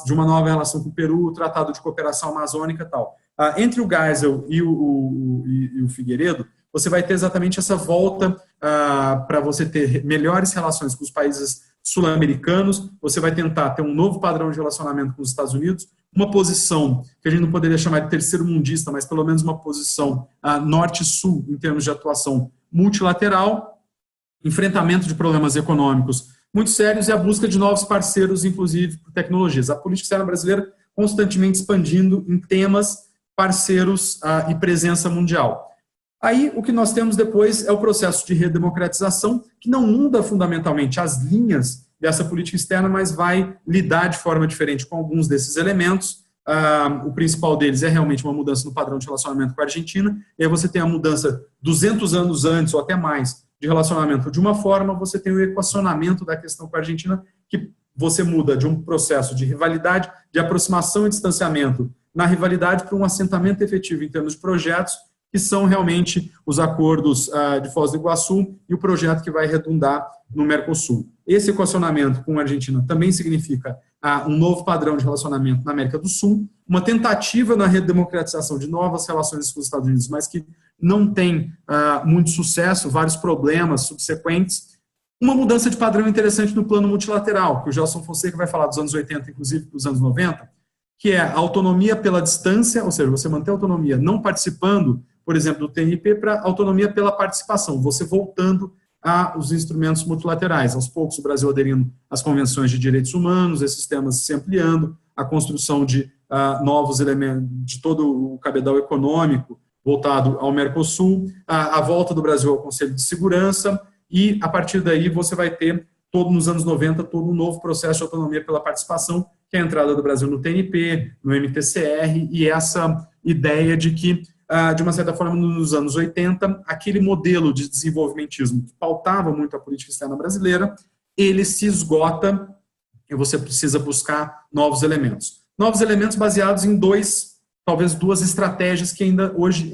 de uma nova relação com o Peru, o Tratado de Cooperação Amazônica e tal. Entre o Geisel e o Figueiredo, você vai ter exatamente essa volta para você ter melhores relações com os países sul-americanos, você vai tentar ter um novo padrão de relacionamento com os Estados Unidos, uma posição que a gente não poderia chamar de terceiro mundista, mas pelo menos uma posição norte-sul em termos de atuação multilateral, enfrentamento de problemas econômicos muito sérios e a busca de novos parceiros, inclusive por tecnologias. A política externa brasileira constantemente expandindo em temas, parceiros e presença mundial. Aí, o que nós temos depois é o processo de redemocratização, que não muda fundamentalmente as linhas dessa política externa, mas vai lidar de forma diferente com alguns desses elementos. O principal deles é realmente uma mudança no padrão de relacionamento com a Argentina, e aí você tem a mudança 200 anos antes, ou até mais, de relacionamento de uma forma, você tem o equacionamento da questão com a Argentina, que você muda de um processo de rivalidade, de aproximação e distanciamento na rivalidade para um assentamento efetivo em termos de projetos, que são realmente os acordos de Foz do Iguaçu e o projeto que vai redundar no Mercosul. Esse equacionamento com a Argentina também significa um novo padrão de relacionamento na América do Sul, uma tentativa na redemocratização de novas relações com os Estados Unidos, mas que não tem muito sucesso, vários problemas subsequentes, uma mudança de padrão interessante no plano multilateral, que o Gelson Fonseca vai falar dos anos 80, inclusive dos anos 90, que é a autonomia pela distância, ou seja, você manter a autonomia não participando, por exemplo, do TNP, para autonomia pela participação, você voltando aos instrumentos multilaterais. Aos poucos, o Brasil aderindo às convenções de direitos humanos, esses temas se ampliando, a construção de novos elementos, de todo o cabedal econômico voltado ao Mercosul, a volta do Brasil ao Conselho de Segurança, e, a partir daí, você vai ter, nos anos 90, todo um novo processo de autonomia pela participação, que é a entrada do Brasil no TNP, no MTCR, e essa ideia de que, de uma certa forma, nos anos 80, aquele modelo de desenvolvimentismo que pautava muito a política externa brasileira, ele se esgota e você precisa buscar novos elementos. Novos elementos baseados em talvez duas estratégias que ainda hoje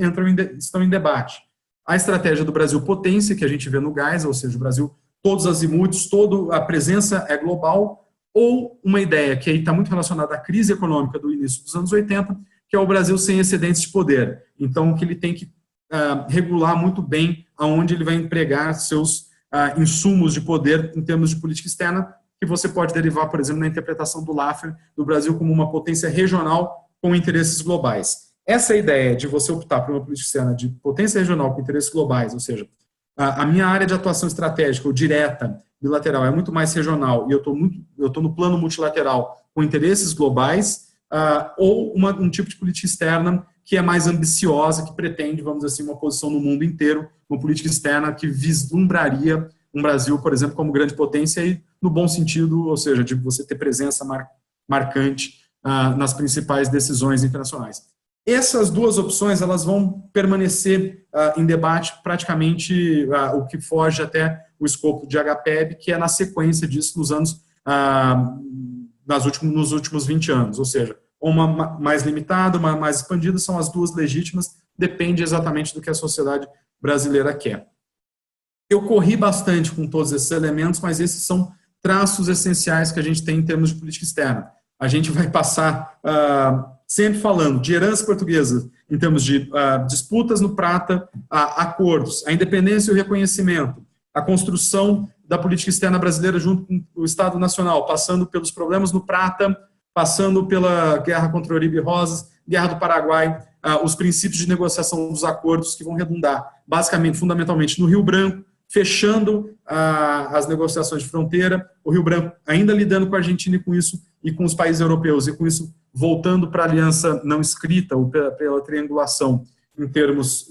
estão em debate. A estratégia do Brasil potência, que a gente vê no Geisel, ou seja, o Brasil, todos os azimutos, toda a presença é global, ou uma ideia que aí está muito relacionada à crise econômica do início dos anos 80, que é o Brasil sem excedentes de poder. Então, que ele tem que regular muito bem aonde ele vai empregar seus insumos de poder em termos de política externa, que você pode derivar, por exemplo, na interpretação do Laffer do Brasil como uma potência regional com interesses globais. essa ideia de você optar por uma política externa de potência regional com interesses globais, ou seja, a minha área de atuação estratégica ou direta, bilateral, é muito mais regional e eu estou no plano multilateral com interesses globais, ou um tipo de política externa que é mais ambiciosa, que pretende, vamos dizer assim, uma posição no mundo inteiro, uma política externa que vislumbraria um Brasil, por exemplo, como grande potência e no bom sentido, ou seja, de você ter presença marcante nas principais decisões internacionais. Essas duas opções elas vão permanecer em debate praticamente o que foge até o escopo de HPEB, que é na sequência disso nos últimos 20 anos, ou seja, uma mais limitada, uma mais expandida, são as duas legítimas, depende exatamente do que a sociedade brasileira quer. Eu corri bastante com todos esses elementos, mas esses são traços essenciais que a gente tem em termos de política externa. A gente vai passar sempre falando de herança portuguesa, em termos de disputas no Prata, acordos, a independência e o reconhecimento, a construção da política externa brasileira junto com o Estado Nacional, passando pelos problemas no Prata, passando pela guerra contra o Oribe Rosas, guerra do Paraguai, os princípios de negociação dos acordos que vão redundar, basicamente, fundamentalmente, no Rio Branco, fechando as negociações de fronteira, o Rio Branco ainda lidando com a Argentina e com isso, e com os países europeus, e com isso voltando para a aliança não escrita, ou pela triangulação em termos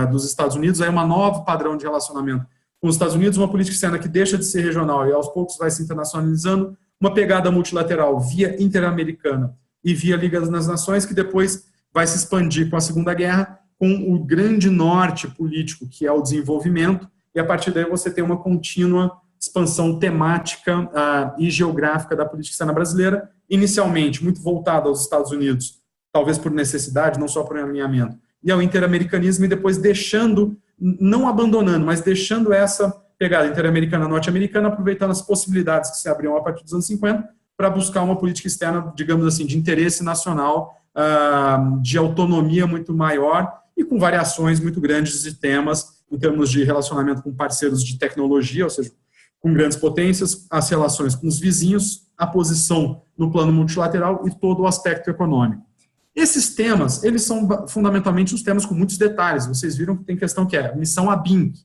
dos Estados Unidos, aí um novo padrão de relacionamento com os Estados Unidos, uma política externa que deixa de ser regional e aos poucos vai se internacionalizando, uma pegada multilateral via interamericana e via Liga das Nações, que depois vai se expandir com a Segunda Guerra, com o grande norte político, que é o desenvolvimento, e a partir daí você tem uma contínua expansão temática e geográfica da política externa brasileira, inicialmente muito voltada aos Estados Unidos, talvez por necessidade, não só por alinhamento, e ao interamericanismo, e depois deixando, não abandonando, mas deixando essa pegada interamericana norte-americana, aproveitando as possibilidades que se abriam a partir dos anos 50, para buscar uma política externa, digamos assim, de interesse nacional, de autonomia muito maior e com variações muito grandes de temas em termos de relacionamento com parceiros de tecnologia, ou seja, com grandes potências, as relações com os vizinhos, a posição no plano multilateral e todo o aspecto econômico. Esses temas, eles são fundamentalmente os temas com muitos detalhes. Vocês viram que tem questão que é missão ABINC.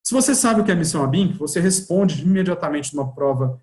Se você sabe o que é missão ABINC, você responde imediatamente numa prova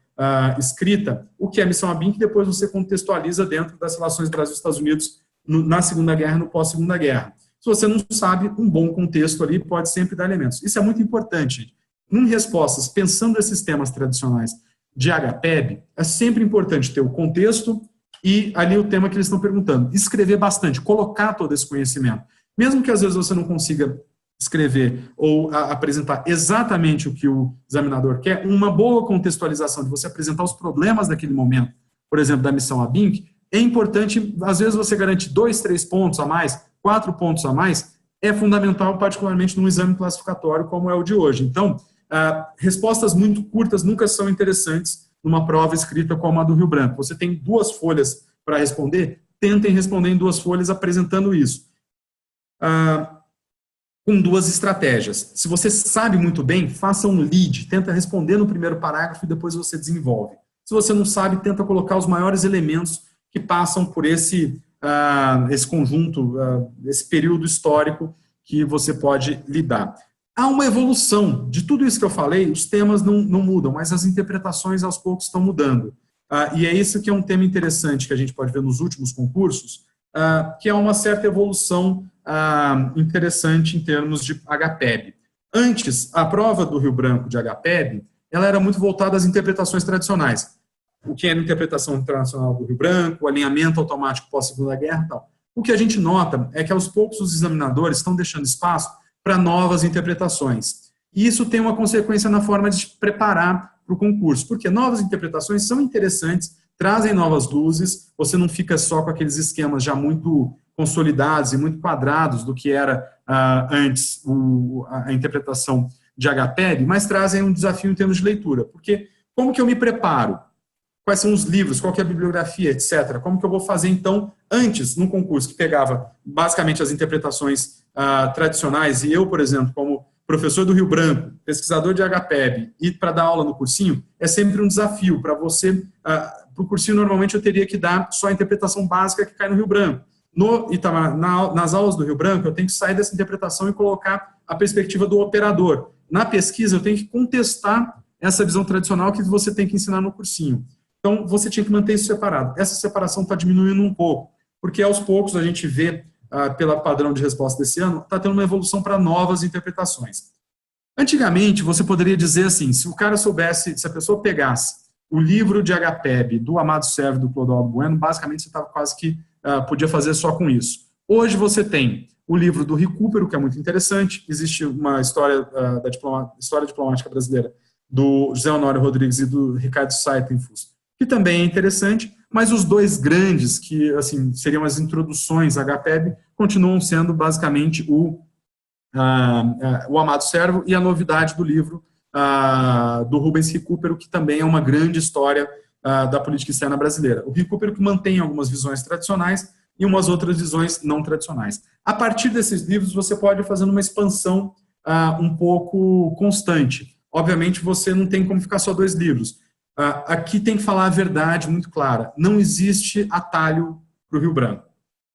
escrita o que é missão ABINC e depois você contextualiza dentro das relações Brasil-Estados Unidos na Segunda Guerra e no pós-Segunda Guerra. Se você não sabe, um bom contexto ali pode sempre dar elementos. Isso é muito importante. Em respostas, pensando esses temas tradicionais de HPEB, é sempre importante ter o contexto e ali o tema que eles estão perguntando. Escrever bastante, colocar todo esse conhecimento. Mesmo que às vezes você não consiga escrever ou apresentar exatamente o que o examinador quer, uma boa contextualização de você apresentar os problemas daquele momento, por exemplo, da missão ABINC, é importante, às vezes você garante 2, 3 pontos a mais, 4 pontos a mais, é fundamental, particularmente num exame classificatório como é o de hoje. Então, respostas muito curtas nunca são interessantes numa prova escrita como a do Rio Branco. Você tem 2 folhas para responder, tentem responder em 2 folhas apresentando isso. Com 2 estratégias. Se você sabe muito bem, faça um lead, tenta responder no primeiro parágrafo e depois você desenvolve. Se você não sabe, tenta colocar os maiores elementos que passam por esse conjunto, esse período histórico que você pode lidar. Há uma evolução de tudo isso que eu falei, os temas não mudam, mas as interpretações aos poucos estão mudando. E é isso que é um tema interessante que a gente pode ver nos últimos concursos, que é uma certa evolução interessante em termos de HPEB. Antes, a prova do Rio Branco de HPEB, ela era muito voltada às interpretações tradicionais. O que era a interpretação internacional do Rio Branco, o alinhamento automático pós-Segunda Guerra e tal. O que a gente nota é que aos poucos os examinadores estão deixando espaço para novas interpretações. E isso tem uma consequência na forma de preparar para o concurso, porque novas interpretações são interessantes, trazem novas luzes, você não fica só com aqueles esquemas já muito consolidados e muito quadrados do que era antes a interpretação de HPEB, mas trazem um desafio em termos de leitura, porque como que eu me preparo? Quais são os livros, qual que é a bibliografia, etc. Como que eu vou fazer, então, antes, num concurso que pegava basicamente as interpretações tradicionais, e eu, por exemplo, como professor do Rio Branco, pesquisador de HPEB, ir para dar aula no cursinho, é sempre um desafio para você. Para o cursinho, normalmente, eu teria que dar só a interpretação básica que cai no Rio Branco. Nas aulas do Rio Branco, eu tenho que sair dessa interpretação e colocar a perspectiva do operador. Na pesquisa, eu tenho que contestar essa visão tradicional que você tem que ensinar no cursinho. Então, você tinha que manter isso separado. Essa separação está diminuindo um pouco, porque aos poucos a gente vê, pelo padrão de resposta desse ano, está tendo uma evolução para novas interpretações. Antigamente, você poderia dizer assim, se o cara soubesse, se a pessoa pegasse o livro de HPEB do Amado Servo e do Clodoaldo Bueno, basicamente você estava quase que podia fazer só com isso. Hoje você tem o livro do Recupero, que é muito interessante, existe uma história história diplomática brasileira do José Honório Rodrigues e do Ricardo Seitenfuss, que também é interessante, mas os dois grandes, que assim, seriam as introduções à HPEB, continuam sendo basicamente o Amado Servo e a novidade do livro do Rubens Recupero, que também é uma grande história da política externa brasileira. O Recupero que mantém algumas visões tradicionais e umas outras visões não tradicionais. A partir desses livros, você pode fazer uma expansão um pouco constante. Obviamente, você não tem como ficar só 2 livros. Aqui tem que falar a verdade muito clara. Não existe atalho para o Rio Branco.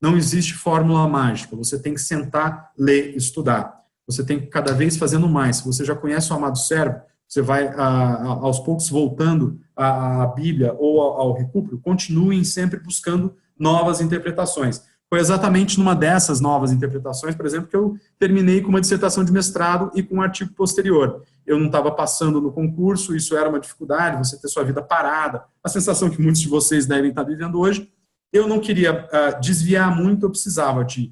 Não existe fórmula mágica. Você tem que sentar, ler, estudar. Você tem que cada vez fazendo mais. Se você já conhece o Amado Servo, você vai aos poucos voltando à Bíblia ou ao Recupero, continuem sempre buscando novas interpretações. Foi exatamente numa dessas novas interpretações, por exemplo, que eu terminei com uma dissertação de mestrado e com um artigo posterior. Eu não estava passando no concurso, isso era uma dificuldade, você ter sua vida parada, a sensação que muitos de vocês devem estar vivendo hoje. Eu não queria desviar muito, eu precisava de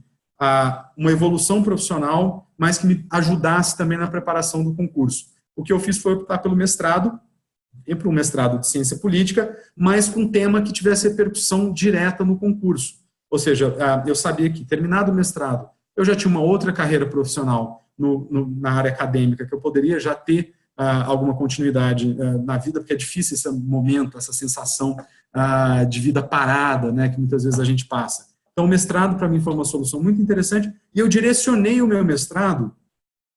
uma evolução profissional, mas que me ajudasse também na preparação do concurso. O que eu fiz foi optar pelo mestrado, e para um mestrado de ciência política, mas com um tema que tivesse repercussão direta no concurso. Ou seja, eu sabia que, terminado o mestrado, eu já tinha uma outra carreira profissional na área acadêmica, que eu poderia já ter alguma continuidade na vida, porque é difícil esse momento, essa sensação de vida parada, né, que muitas vezes a gente passa. Então, o mestrado, para mim, foi uma solução muito interessante, e eu direcionei o meu mestrado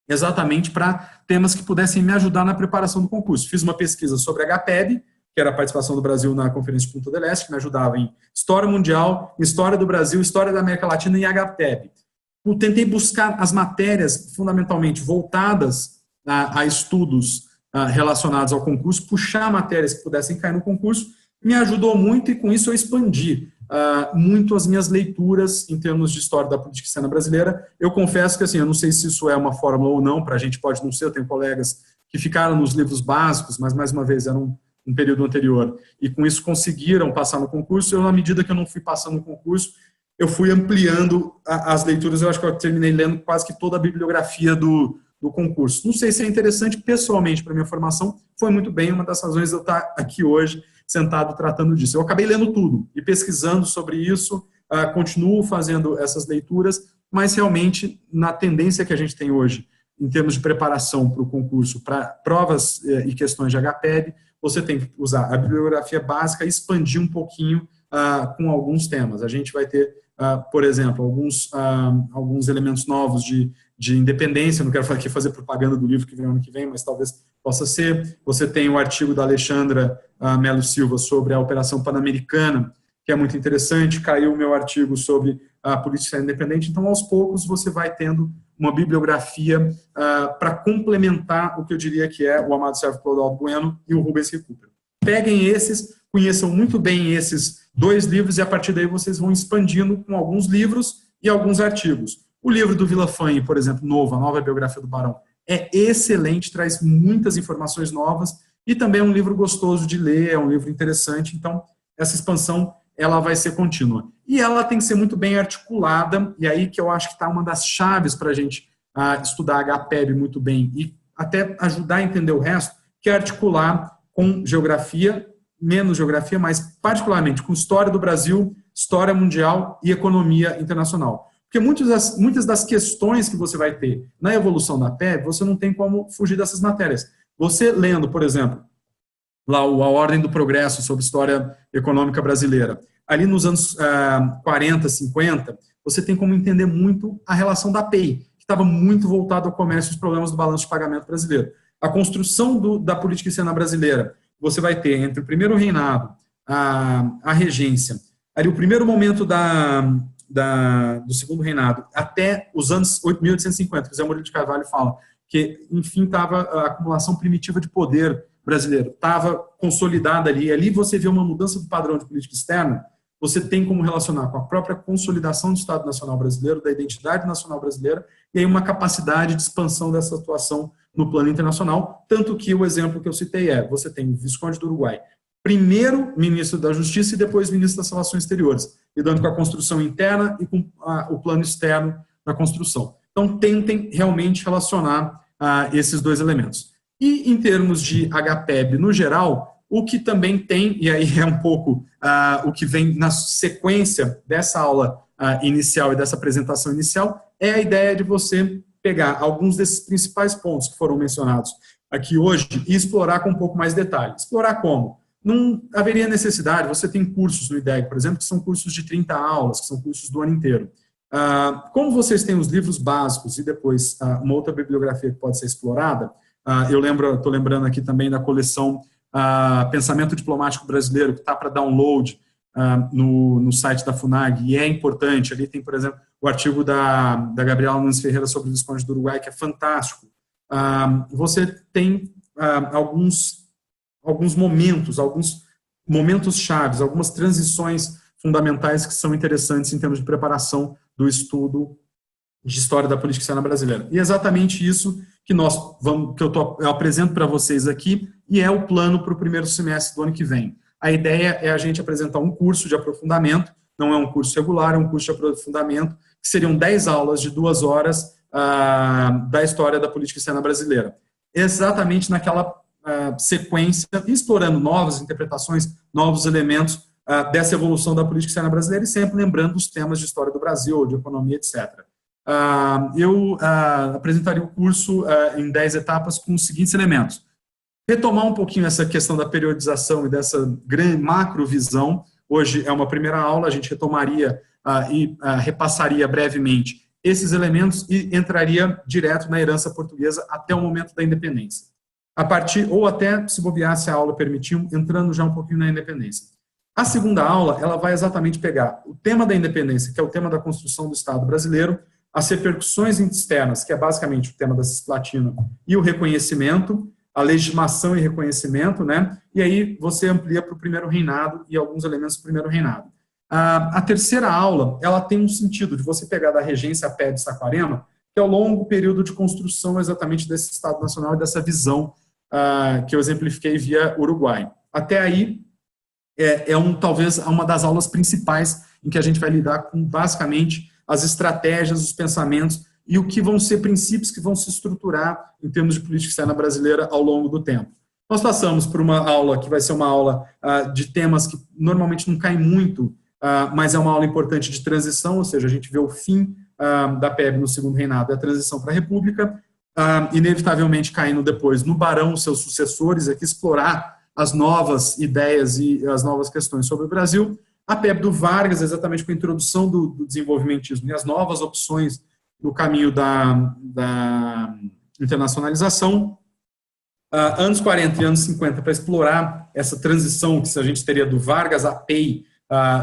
exatamente para temas que pudessem me ajudar na preparação do concurso. Fiz uma pesquisa sobre HPEB, que era a participação do Brasil na Conferência de Punta del Este, que me ajudava em História Mundial, História do Brasil, História da América Latina e HPEB. Eu tentei buscar as matérias fundamentalmente voltadas a estudos relacionados ao concurso, puxar matérias que pudessem cair no concurso, me ajudou muito, e com isso eu expandi muito as minhas leituras em termos de história da política externa brasileira. Eu confesso que, assim, eu não sei se isso é uma fórmula ou não, para a gente pode não ser, eu tenho colegas que ficaram nos livros básicos, mas, mais uma vez, era um período anterior, e com isso conseguiram passar no concurso. Eu, na medida que eu não fui passando no concurso, eu fui ampliando as leituras. Eu acho que eu terminei lendo quase que toda a bibliografia do concurso. Não sei se é interessante, pessoalmente, para a minha formação, foi muito bem, uma das razões de eu estar aqui hoje, sentado tratando disso. Eu acabei lendo tudo e pesquisando sobre isso, continuo fazendo essas leituras, mas realmente, na tendência que a gente tem hoje, em termos de preparação para o concurso, para provas e questões de HPEB, você tem que usar a bibliografia básica e expandir um pouquinho com alguns temas. A gente vai ter, por exemplo, alguns elementos novos de independência. Não quero aqui fazer propaganda do livro que vem ano que vem, mas talvez possa ser. Você tem o artigo da Alexandra Melo Silva sobre a Operação Pan-Americana, que é muito interessante. Caiu o meu artigo sobre a política independente. Então, aos poucos, você vai tendo uma bibliografia para complementar o que eu diria que é o Amado Servo Clodoaldo Bueno e o Rubens Recupero. Peguem esses, conheçam muito bem esses 2 livros, e a partir daí vocês vão expandindo com alguns livros e alguns artigos. O livro do Villafañe, por exemplo, novo, a nova biografia do Barão, é excelente, traz muitas informações novas, e também é um livro gostoso de ler, é um livro interessante. Então, essa expansão, ela vai ser contínua. E ela tem que ser muito bem articulada, e aí que eu acho que está uma das chaves para a gente estudar HPEB muito bem, e até ajudar a entender o resto, que é articular com geografia, menos geografia, mas particularmente com história do Brasil, história mundial e economia internacional. Porque muitas das questões que você vai ter na evolução da PEB, você não tem como fugir dessas matérias. Você lendo, por exemplo, lá a Ordem do Progresso sobre história econômica brasileira, ali nos anos 40, 50, você tem como entender muito a relação da PEI, que estava muito voltada ao comércio e os problemas do balanço de pagamento brasileiro. A construção da política externa brasileira, você vai ter entre o primeiro reinado, a regência, ali o primeiro momento do segundo reinado até os anos 1850, que o Zé Murilo de Carvalho fala, que, enfim, estava a acumulação primitiva de poder brasileiro, estava consolidada ali. Ali você vê uma mudança do padrão de política externa, você tem como relacionar com a própria consolidação do Estado Nacional Brasileiro, da identidade nacional brasileira, e aí uma capacidade de expansão dessa atuação no plano internacional, tanto que o exemplo que eu citei você tem o Visconde do Uruguai, primeiro ministro da Justiça e depois ministro das Relações Exteriores, lidando com a construção interna e com o plano externo da construção. Então, tentem realmente relacionar esses dois elementos. E, em termos de HPEB no geral, o que também tem, e aí é um pouco o que vem na sequência dessa aula inicial e dessa apresentação inicial, é a ideia de você pegar alguns desses principais pontos que foram mencionados aqui hoje e explorar com um pouco mais detalhe. Explorar como? Não haveria necessidade, você tem cursos no IDEG, por exemplo, que são cursos de 30 aulas, que são cursos do ano inteiro. Como vocês têm os livros básicos e depois uma outra bibliografia que pode ser explorada, estou lembrando aqui também da coleção Pensamento Diplomático Brasileiro, que está para download no site da FUNAG, e é importante. Ali tem, por exemplo, o artigo da Gabriela Nunes Ferreira sobre o Visconde do Uruguai, que é fantástico. Você tem alguns momentos chaves, algumas transições fundamentais que são interessantes em termos de preparação do estudo de história da política externa brasileira. E é exatamente isso que eu apresento para vocês aqui, e é o plano para o primeiro semestre do ano que vem. A ideia é a gente apresentar um curso de aprofundamento, não é um curso regular, é um curso de aprofundamento, que seriam 10 aulas de 2 horas da história da política externa brasileira. Exatamente naquela sequência, explorando novas interpretações, novos elementos dessa evolução da política externa brasileira e sempre lembrando os temas de história do Brasil, de economia, etc. Eu apresentaria o curso em 10 etapas com os seguintes elementos. Retomar um pouquinho essa questão da periodização e dessa grande macrovisão. Hoje é uma primeira aula, a gente retomaria e repassaria brevemente esses elementos e entraria direto na herança portuguesa até o momento da independência. A partir, ou até, se bobear, se a aula permitir, entrando já um pouquinho na independência. A segunda aula, ela vai exatamente pegar o tema da independência, que é o tema da construção do Estado brasileiro, as repercussões externas, que é basicamente o tema da Cisplatina, e o reconhecimento, a legitimação e reconhecimento, né? E aí você amplia para o primeiro reinado e alguns elementos do primeiro reinado. A terceira aula, ela tem um sentido de você pegar da regência a pé de Saquarema, que é o longo período de construção exatamente desse Estado Nacional e dessa visão que eu exemplifiquei via Uruguai. Até aí, talvez uma das aulas principais em que a gente vai lidar com, basicamente, as estratégias, os pensamentos e o que vão ser princípios que vão se estruturar em termos de política externa brasileira ao longo do tempo. Nós passamos por uma aula que vai ser uma aula de temas que normalmente não caem muito, mas é uma aula importante de transição, ou seja, a gente vê o fim da PEB no segundo reinado e a transição para a República, inevitavelmente caindo depois no Barão, seus sucessores, aqui explorar as novas ideias e as novas questões sobre o Brasil. A PEB do Vargas, exatamente com a introdução do desenvolvimentismo e as novas opções no caminho da internacionalização. Anos 40 e anos 50, para explorar essa transição que a gente teria do Vargas a PEI,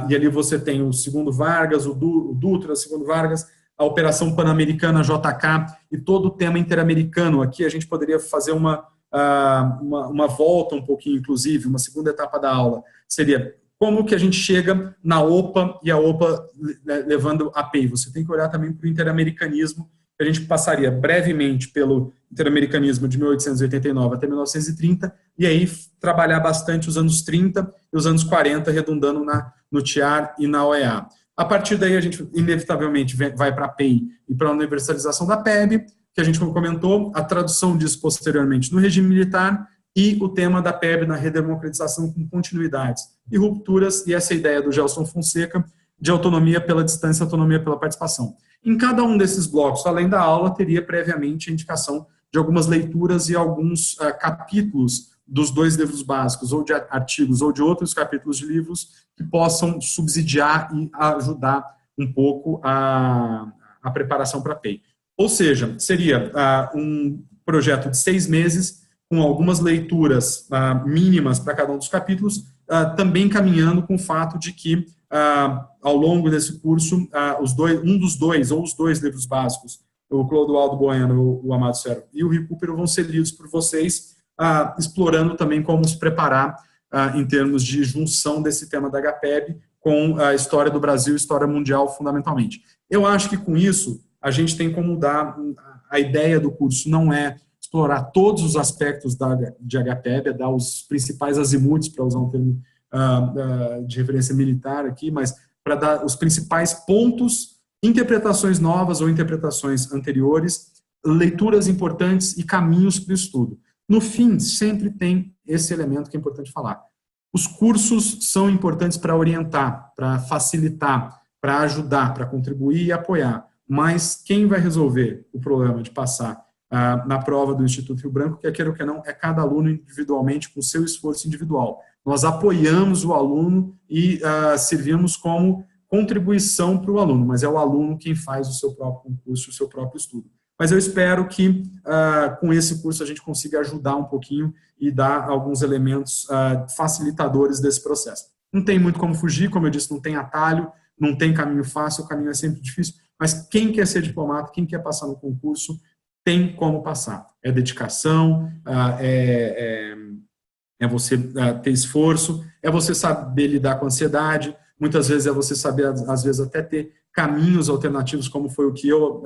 e ali você tem o segundo Vargas, o Dutra, o segundo Vargas, a Operação Pan-Americana, JK, e todo o tema interamericano. Aqui a gente poderia fazer uma volta um pouquinho, inclusive, uma segunda etapa da aula, seria como que a gente chega na OPA e a OPA levando a PEI. Você tem que olhar também para o interamericanismo, que a gente passaria brevemente pelo interamericanismo de 1889 até 1930, e aí trabalhar bastante os anos 30 e os anos 40, redundando no TIAR e na OEA. A partir daí, a gente inevitavelmente vai para a PEI e para a universalização da PEB, que a gente comentou, a tradução disso posteriormente no regime militar, e o tema da PEB na redemocratização com continuidades e rupturas, e essa ideia do Gelson Fonseca de autonomia pela distância, autonomia pela participação. Em cada um desses blocos, além da aula, teria previamente a indicação de algumas leituras e alguns capítulos dos 2 livros básicos, ou de artigos, ou de outros capítulos de livros que possam subsidiar e ajudar um pouco a preparação para a PEI. Ou seja, seria um projeto de 6 meses, com algumas leituras mínimas para cada um dos capítulos, também caminhando com o fato de que ao longo desse curso, um dos dois, ou os dois livros básicos, o Clodoaldo Bueno, o Amado Servo e o Recupero, vão ser lidos por vocês, explorando também como se preparar em termos de junção desse tema da HPEB com a história do Brasil e história mundial, fundamentalmente. Eu acho que com isso a gente tem como dar, a ideia do curso não é explorar todos os aspectos de HPEB, é dar os principais azimuths, para usar um termo de referência militar aqui, mas para dar os principais pontos, interpretações novas ou interpretações anteriores, leituras importantes e caminhos para o estudo. No fim, sempre tem esse elemento que é importante falar. Os cursos são importantes para orientar, para facilitar, para ajudar, para contribuir e apoiar, mas quem vai resolver o problema de passar na prova do Instituto Rio Branco, quer queira ou quer não, é cada aluno individualmente, com seu esforço individual. Nós apoiamos o aluno e servimos como contribuição para o aluno, mas é o aluno quem faz o seu próprio concurso, o seu próprio estudo. Mas eu espero que com esse curso a gente consiga ajudar um pouquinho e dar alguns elementos facilitadores desse processo. Não tem muito como fugir, como eu disse, não tem atalho, não tem caminho fácil, o caminho é sempre difícil, mas quem quer ser diplomata, quem quer passar no concurso, tem como passar. É dedicação, é você ter esforço, é você saber lidar com a ansiedade, muitas vezes é você saber, às vezes, até ter caminhos alternativos, como foi o que eu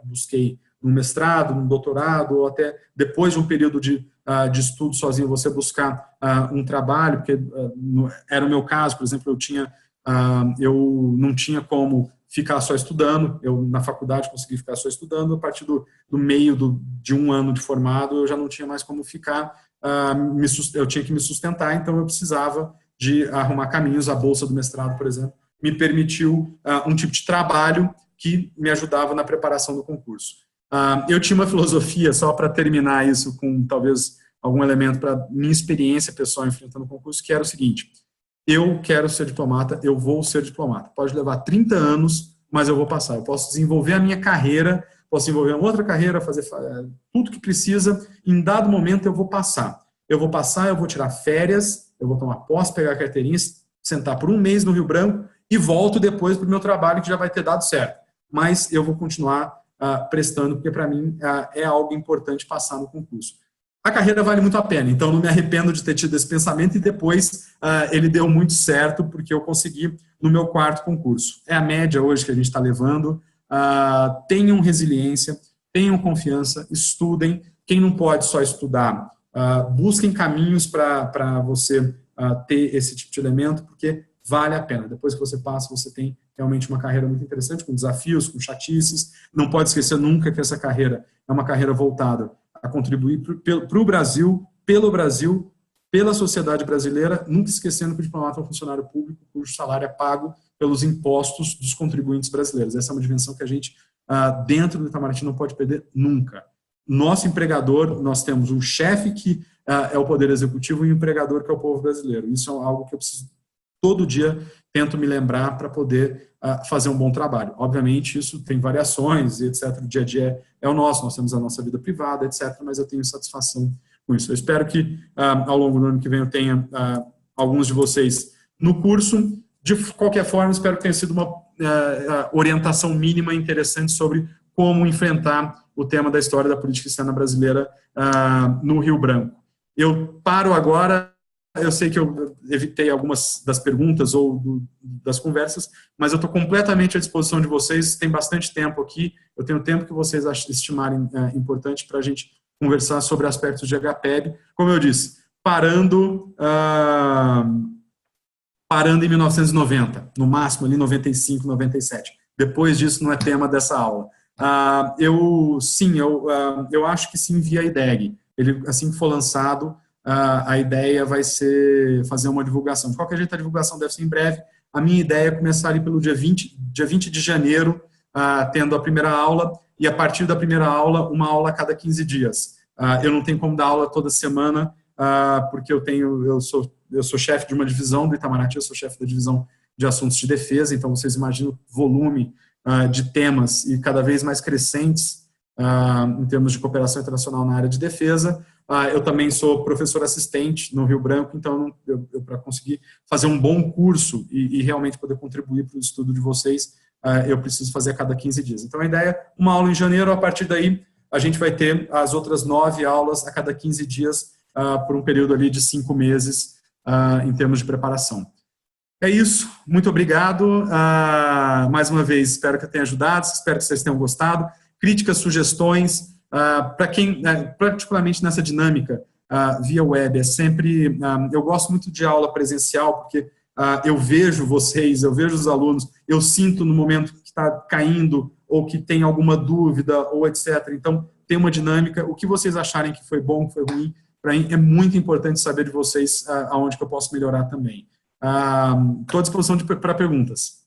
busquei no mestrado, no doutorado, ou até depois de um período de estudo sozinho, você buscar um trabalho, porque era o meu caso, por exemplo, eu não tinha como ficar só estudando, eu na faculdade consegui ficar só estudando, a partir do meio de um ano de formado, eu já não tinha mais como ficar, eu tinha que me sustentar, então eu precisava de arrumar caminhos. A bolsa do mestrado, por exemplo, me permitiu um tipo de trabalho que me ajudava na preparação do concurso. Eu tinha uma filosofia, só para terminar isso com talvez algum elemento para minha experiência pessoal enfrentando o concurso, que era o seguinte: eu quero ser diplomata, eu vou ser diplomata. Pode levar 30 anos, mas eu vou passar. Eu posso desenvolver a minha carreira, posso desenvolver uma outra carreira, fazer tudo que precisa, em dado momento eu vou passar. Eu vou passar, eu vou tirar férias, eu vou tomar posse, pegar a carteirinha, sentar por um mês no Rio Branco e volto depois para o meu trabalho, que já vai ter dado certo. Mas eu vou continuar prestando, porque para mim é algo importante passar no concurso. A carreira vale muito a pena, então não me arrependo de ter tido esse pensamento e depois ele deu muito certo, porque eu consegui no meu quarto concurso. É a média hoje que a gente está levando. Tenham resiliência, tenham confiança, estudem. Quem não pode só estudar, busquem caminhos para você ter esse tipo de elemento, porque vale a pena. Depois que você passa, você tem realmente uma carreira muito interessante, com desafios, com chatices. Não pode esquecer nunca que essa carreira é uma carreira voltada a contribuir para o Brasil, pelo Brasil, pela sociedade brasileira, nunca esquecendo que o diplomata é um funcionário público cujo salário é pago pelos impostos dos contribuintes brasileiros. Essa é uma dimensão que a gente, dentro do Itamaraty, não pode perder nunca. Nosso empregador, nós temos um chefe que é o poder executivo e um empregador que é o povo brasileiro. Isso é algo que eu preciso, todo dia, tento me lembrar para poder fazer um bom trabalho. Obviamente, isso tem variações, etc. O dia a dia é o nosso, nós temos a nossa vida privada, etc. Mas eu tenho satisfação com isso. Eu espero que, ao longo do ano que vem, eu tenha alguns de vocês no curso. De qualquer forma, espero que tenha sido uma orientação mínima interessante sobre como enfrentar o tema da história da política externa brasileira no Rio Branco. Eu paro agora. Eu sei que eu evitei algumas das perguntas ou das conversas, mas eu estou completamente à disposição de vocês. Tem bastante tempo aqui. Eu tenho o tempo que vocês estimarem importante para a gente conversar sobre aspectos de HPEB. Como eu disse, parando em 1990, no máximo ali 95, 97. Depois disso não é tema dessa aula. Eu acho que sim, via IDEG. Ele, assim que for lançado, a ideia vai ser fazer uma divulgação. De qualquer jeito, a divulgação deve ser em breve. A minha ideia é começar ali pelo dia 20 de janeiro, tendo a primeira aula, e a partir da primeira aula, uma aula a cada 15 dias. Eu não tenho como dar aula toda semana, porque eu sou chefe de uma divisão do Itamaraty, eu sou chefe da divisão de assuntos de defesa, então vocês imaginam o volume de temas e cada vez mais crescentes em termos de cooperação internacional na área de defesa, eu também sou professor assistente no Rio Branco, então para conseguir fazer um bom curso e realmente poder contribuir para o estudo de vocês, eu preciso fazer a cada 15 dias. Então a ideia é uma aula em janeiro, a partir daí a gente vai ter as outras 9 aulas a cada 15 dias, por um período ali de 5 meses, em termos de preparação. É isso, muito obrigado. Mais uma vez, espero que eu tenha ajudado, espero que vocês tenham gostado. Críticas, sugestões, para quem, particularmente nessa dinâmica via web, é sempre, eu gosto muito de aula presencial, porque eu vejo vocês, eu vejo os alunos, eu sinto no momento que está caindo, ou que tem alguma dúvida, ou etc. Então, tem uma dinâmica, o que vocês acharem que foi bom, que foi ruim, para mim é muito importante saber de vocês aonde que eu posso melhorar também. Estou à disposição para perguntas.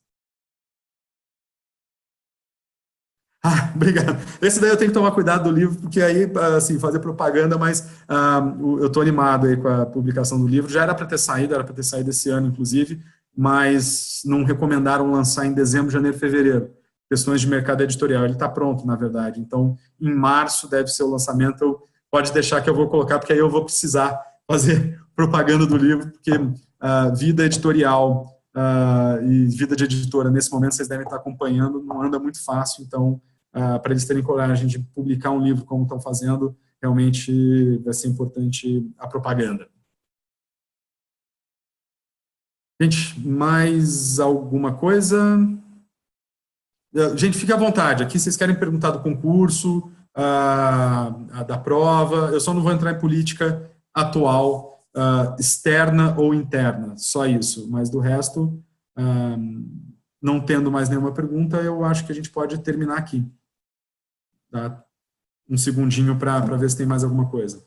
Obrigado. Esse daí eu tenho que tomar cuidado do livro, porque aí, assim, fazer propaganda, mas eu estou animado aí com a publicação do livro. Já era para ter saído esse ano, inclusive, mas não recomendaram lançar em dezembro, janeiro, fevereiro. Questões de mercado editorial. Ele está pronto, na verdade. Então, em março deve ser o lançamento. Pode deixar que eu vou colocar, porque aí eu vou precisar fazer propaganda do livro, porque vida editorial e vida de editora, nesse momento, vocês devem estar acompanhando, não anda muito fácil, então, para eles terem coragem de publicar um livro como estão fazendo, realmente vai ser importante a propaganda. Gente, mais alguma coisa? Gente, fique à vontade, aqui vocês querem perguntar do concurso, da prova, eu só não vou entrar em política atual, externa ou interna, só isso, mas do resto, não tendo mais nenhuma pergunta, eu acho que a gente pode terminar aqui. Tá? Um segundinho para ver se tem mais alguma coisa.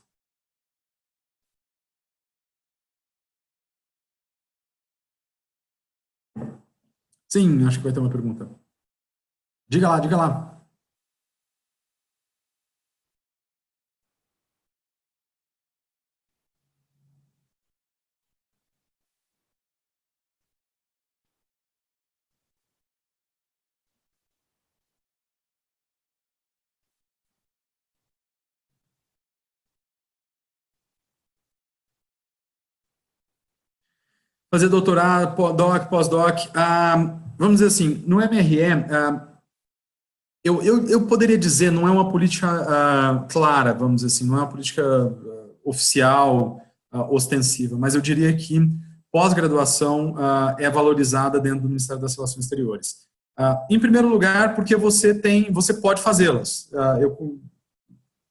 Sim, acho que vai ter uma pergunta. Diga lá, diga lá. Fazer doutorado, pós-doc, vamos dizer assim, no MRE, eu poderia dizer, não é uma política clara, vamos dizer assim, não é uma política oficial, ostensiva, mas eu diria que pós-graduação é valorizada dentro do Ministério das Relações Exteriores. Em primeiro lugar, porque você pode fazê-las. Eu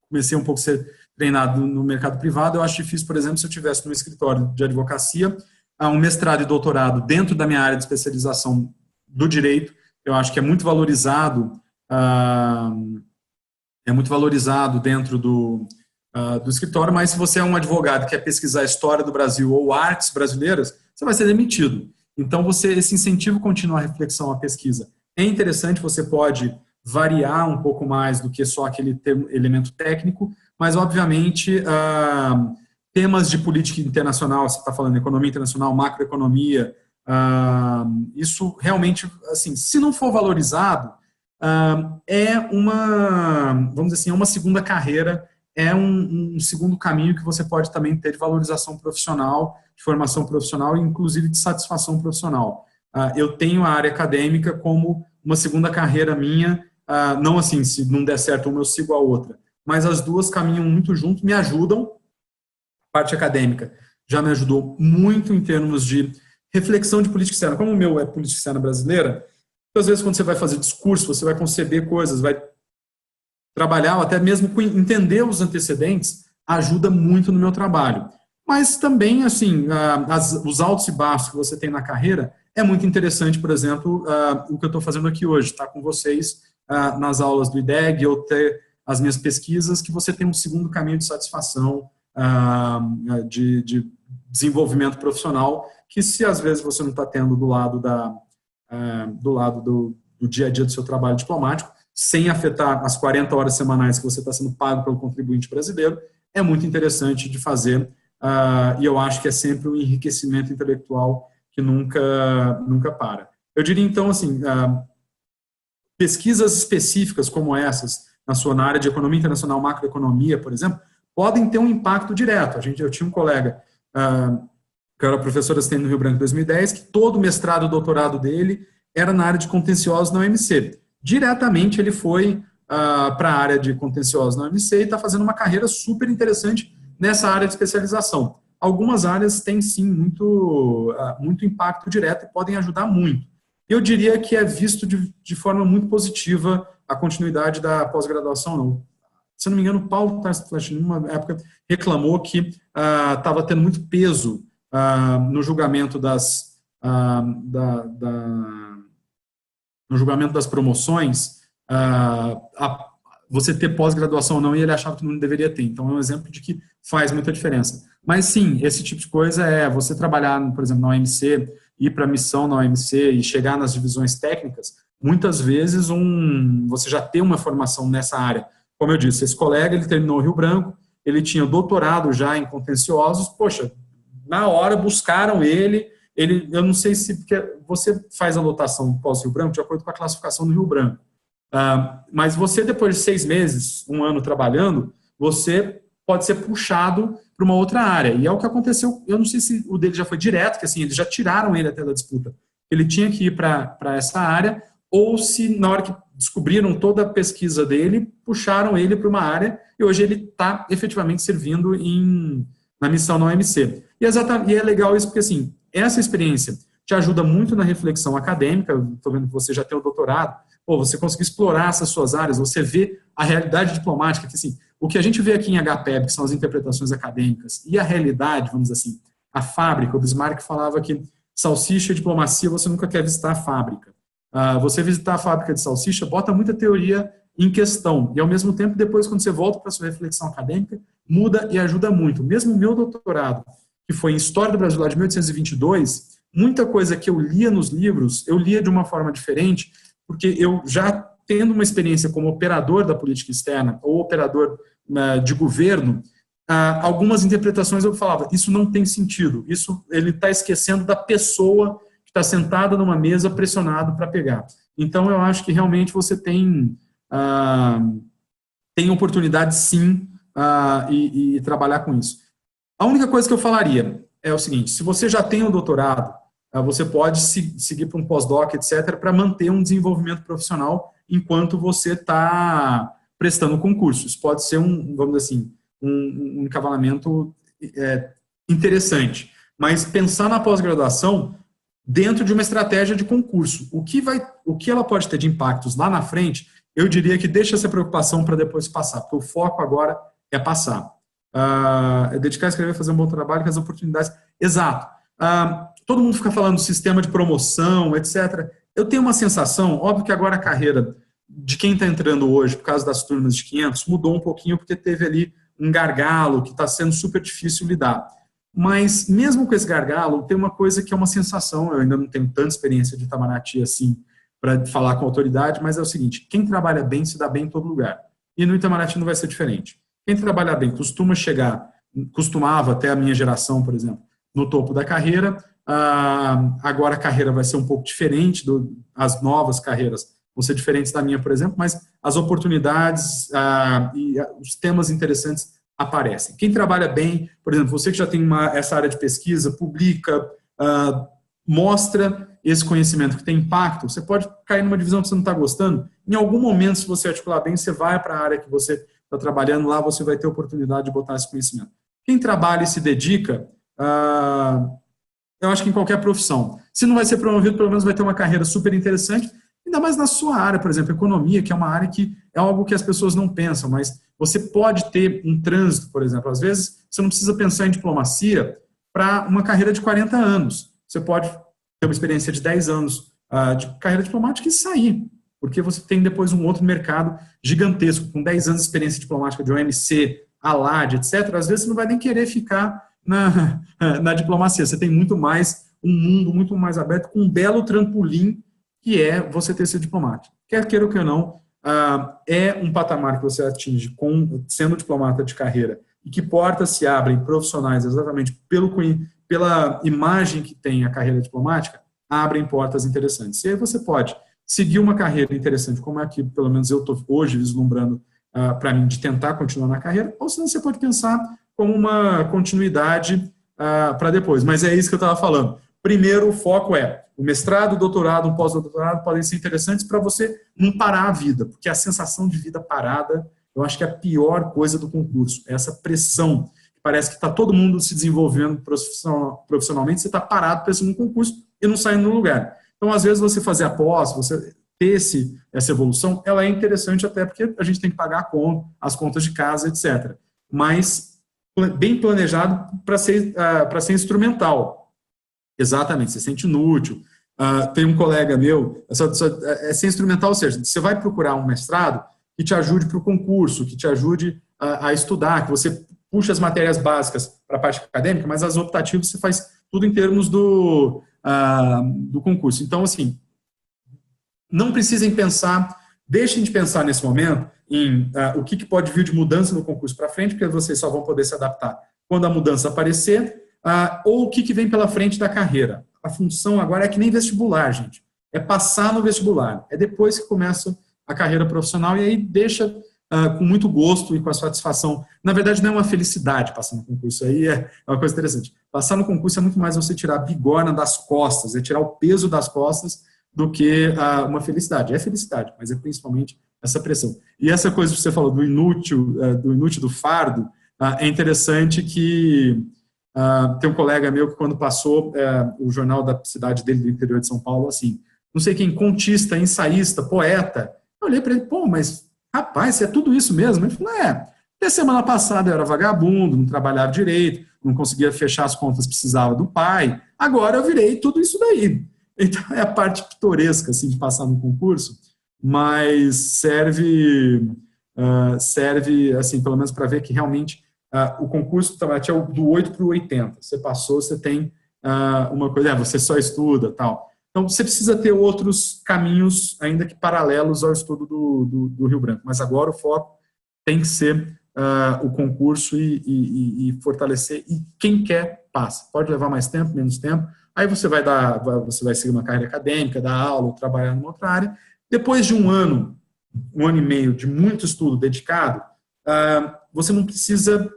comecei um pouco a ser treinado no mercado privado, eu acho difícil, por exemplo, se eu tivesse no escritório de advocacia, um mestrado e doutorado dentro da minha área de especialização do direito, eu acho que é muito valorizado dentro do escritório, mas se você é um advogado que quer pesquisar a história do Brasil ou artes brasileiras, você vai ser demitido. Então, esse incentivo contínuo à reflexão, à pesquisa, é interessante, você pode variar um pouco mais do que só aquele elemento técnico, mas, obviamente, temas de política internacional, você está falando economia internacional, macroeconomia, isso realmente, assim, se não for valorizado, é vamos dizer assim, é uma segunda carreira, é um segundo caminho que você pode também ter de valorização profissional, de formação profissional e inclusive de satisfação profissional. Eu tenho a área acadêmica como uma segunda carreira minha, não assim, se não der certo uma eu sigo a outra, mas as duas caminham muito junto, me ajudam. A parte acadêmica já me ajudou muito em termos de reflexão de política externa. Como o meu é política externa brasileira, às vezes quando você vai fazer discurso, você vai conceber coisas, vai trabalhar, ou até mesmo entender os antecedentes, ajuda muito no meu trabalho. Mas também, assim, os altos e baixos que você tem na carreira, é muito interessante, por exemplo, o que eu estou fazendo aqui hoje, estar com vocês nas aulas do IDEG, ou ter as minhas pesquisas, que você tem um segundo caminho de satisfação, de desenvolvimento profissional, que se às vezes você não está tendo do lado do dia a dia do seu trabalho diplomático, sem afetar as 40 horas semanais que você está sendo pago pelo contribuinte brasileiro, é muito interessante de fazer, e eu acho que é sempre um enriquecimento intelectual que nunca para. Eu diria, então, assim, pesquisas específicas como essas, na área de economia internacional, macroeconomia, por exemplo, podem ter um impacto direto. Eu tinha um colega que era professor assistente no Rio Branco em 2010, que todo o mestrado e doutorado dele era na área de contenciosos na UMC. Diretamente ele foi para a área de contenciosos na UMC e está fazendo uma carreira super interessante nessa área de especialização. Algumas áreas têm, sim, muito impacto direto e podem ajudar muito. Eu diria que é visto de forma muito positiva a continuidade da pós-graduação, não. Se não me engano, o Paulo Tarso Flash, numa época, reclamou que estava tendo muito peso no julgamento no julgamento das promoções, você ter pós-graduação ou não, e ele achava que não deveria ter. Então, é um exemplo de que faz muita diferença. Mas, sim, esse tipo de coisa é você trabalhar, por exemplo, na OMC, ir para a missão na OMC e chegar nas divisões técnicas, muitas vezes você já tem uma formação nessa área. Como eu disse, esse colega, ele terminou o Rio Branco, ele tinha doutorado já em contenciosos, poxa, na hora buscaram ele, eu não sei se, porque você faz a lotação pós-Rio Branco de acordo com a classificação do Rio Branco, mas você, depois de 6 meses, 1 ano trabalhando, você pode ser puxado para uma outra área, e é o que aconteceu. Eu não sei se o dele já foi direto, que assim, eles já tiraram ele até da disputa, ele tinha que ir para essa área, ou se na hora que descobriram toda a pesquisa dele, puxaram ele para uma área, e hoje ele está efetivamente servindo na missão na OMC. E é legal isso porque, assim, essa experiência te ajuda muito na reflexão acadêmica. Estou vendo que você já tem o doutorado, você conseguir explorar essas suas áreas, você vê a realidade diplomática, que assim, o que a gente vê aqui em HPEB, que são as interpretações acadêmicas, e a realidade, vamos dizer assim, a fábrica. O Bismarck falava que salsicha e diplomacia, você nunca quer visitar a fábrica. Você visitar a fábrica de salsicha bota muita teoria em questão, e ao mesmo tempo, depois, quando você volta para a sua reflexão acadêmica, muda e ajuda muito. Mesmo o meu doutorado, que foi em História do Brasil lá de 1822, muita coisa que eu lia nos livros, eu lia de uma forma diferente, porque eu já tendo uma experiência como operador da política externa ou operador de governo, algumas interpretações eu falava, isso não tem sentido, ele está esquecendo da pessoa que está sentada numa mesa pressionado para pegar. Então, eu acho que realmente você tem oportunidade, sim, e trabalhar com isso. A única coisa que eu falaria é o seguinte: se você já tem o doutorado, você pode seguir para um pós-doc, etc., para manter um desenvolvimento profissional enquanto você está prestando concurso. Isso pode ser vamos dizer assim, um encavalamento interessante. Mas pensar na pós-graduação dentro de uma estratégia de concurso. O que ela pode ter de impactos lá na frente, eu diria que deixa essa preocupação para depois passar, porque o foco agora é passar. É dedicar a escrever, fazer um bom trabalho, que as oportunidades... Exato. Todo mundo fica falando do sistema de promoção, etc. Eu tenho uma sensação, óbvio que agora a carreira de quem está entrando hoje, por causa das turmas de 500, mudou um pouquinho, porque teve ali um gargalo que está sendo super difícil lidar. Mas, mesmo com esse gargalo, tem uma coisa que é uma sensação, eu ainda não tenho tanta experiência de Itamaraty assim, para falar com autoridade, mas é o seguinte: quem trabalha bem se dá bem em todo lugar. E no Itamaraty não vai ser diferente. Quem trabalha bem costumava, até a minha geração, por exemplo, no topo da carreira. Agora a carreira vai ser um pouco diferente, as novas carreiras vão ser diferentes da minha, por exemplo, mas as oportunidades e os temas interessantes aparecem. Quem trabalha bem, por exemplo, você que já tem essa área de pesquisa, publica, mostra esse conhecimento que tem impacto, você pode cair numa divisão que você não está gostando. Em algum momento, se você articular bem, você vai para a área que você está trabalhando, lá você vai ter a oportunidade de botar esse conhecimento. Quem trabalha e se dedica, eu acho que em qualquer profissão, se não vai ser promovido, pelo menos vai ter uma carreira super interessante, ainda mais na sua área, por exemplo, economia, que é uma área que é algo que as pessoas não pensam, mas você pode ter um trânsito, por exemplo. Às vezes, você não precisa pensar em diplomacia para uma carreira de 40 anos. Você pode ter uma experiência de 10 anos de carreira diplomática e sair, porque você tem depois um outro mercado gigantesco, com 10 anos de experiência diplomática de OMC, ALAD, etc. Às vezes, você não vai nem querer ficar na diplomacia. Você tem muito mais, um mundo muito mais aberto, com um belo trampolim que é você ter sido diplomata. Quer queira ou que não, é um patamar que você atinge sendo diplomata de carreira e que portas se abrem profissionais exatamente pela imagem que tem a carreira diplomática, abrem portas interessantes. E aí você pode seguir uma carreira interessante, como é que, pelo menos, eu estou hoje vislumbrando para mim, de tentar continuar na carreira, ou senão você pode pensar como uma continuidade para depois. Mas é isso que eu estava falando. Primeiro, o foco é o mestrado, o doutorado, um pós-doutorado podem ser interessantes para você não parar a vida, porque a sensação de vida parada, eu acho que é a pior coisa do concurso, essa pressão. Parece que está todo mundo se desenvolvendo profissionalmente, você está parado pensando no concurso e não saindo do lugar. Então, às vezes, você fazer a pós, você ter essa evolução, ela é interessante até porque a gente tem que pagar a conta, as contas de casa, etc. Mas bem planejado para ser instrumental. Exatamente, você se sente inútil. Tem um colega meu, é ser instrumental, ou seja, você vai procurar um mestrado que te ajude para o concurso, que te ajude a estudar, que você puxa as matérias básicas para a parte acadêmica, mas as optativas você faz tudo em termos do concurso. Então, assim, não precisem pensar, deixem de pensar nesse momento em o que pode vir de mudança no concurso para frente, porque vocês só vão poder se adaptar quando a mudança aparecer, ou o que vem pela frente da carreira. A função agora é que nem vestibular, gente. É passar no vestibular. É depois que começa a carreira profissional e aí deixa com muito gosto e com a satisfação. Na verdade, não é uma felicidade passar no concurso. Aí é uma coisa interessante. Passar no concurso é muito mais você tirar a bigorna das costas, é tirar o peso das costas do que uma felicidade. É felicidade, mas é principalmente essa pressão. E essa coisa que você falou do inútil do fardo, é interessante que tem um colega meu que quando passou o jornal da cidade dele, do interior de São Paulo, assim, não sei quem, contista, ensaísta, poeta, eu olhei para ele, pô, mas rapaz, é tudo isso mesmo? Ele falou, até semana passada eu era vagabundo, não trabalhava direito, não conseguia fechar as contas, precisava do pai, agora eu virei tudo isso daí. Então é a parte pitoresca assim, de passar no concurso, mas serve assim, pelo menos para ver que realmente o concurso tinha do 8 para o 80. Você passou, você tem uma coisa, você só estuda, tal. Então, você precisa ter outros caminhos, ainda que paralelos ao estudo do Rio Branco. Mas agora o foco tem que ser o concurso e fortalecer. E quem quer, passa. Pode levar mais tempo, menos tempo. Aí você vai seguir uma carreira acadêmica, dar aula, ou trabalhar numa outra área. Depois de um ano e meio de muito estudo dedicado, você não precisa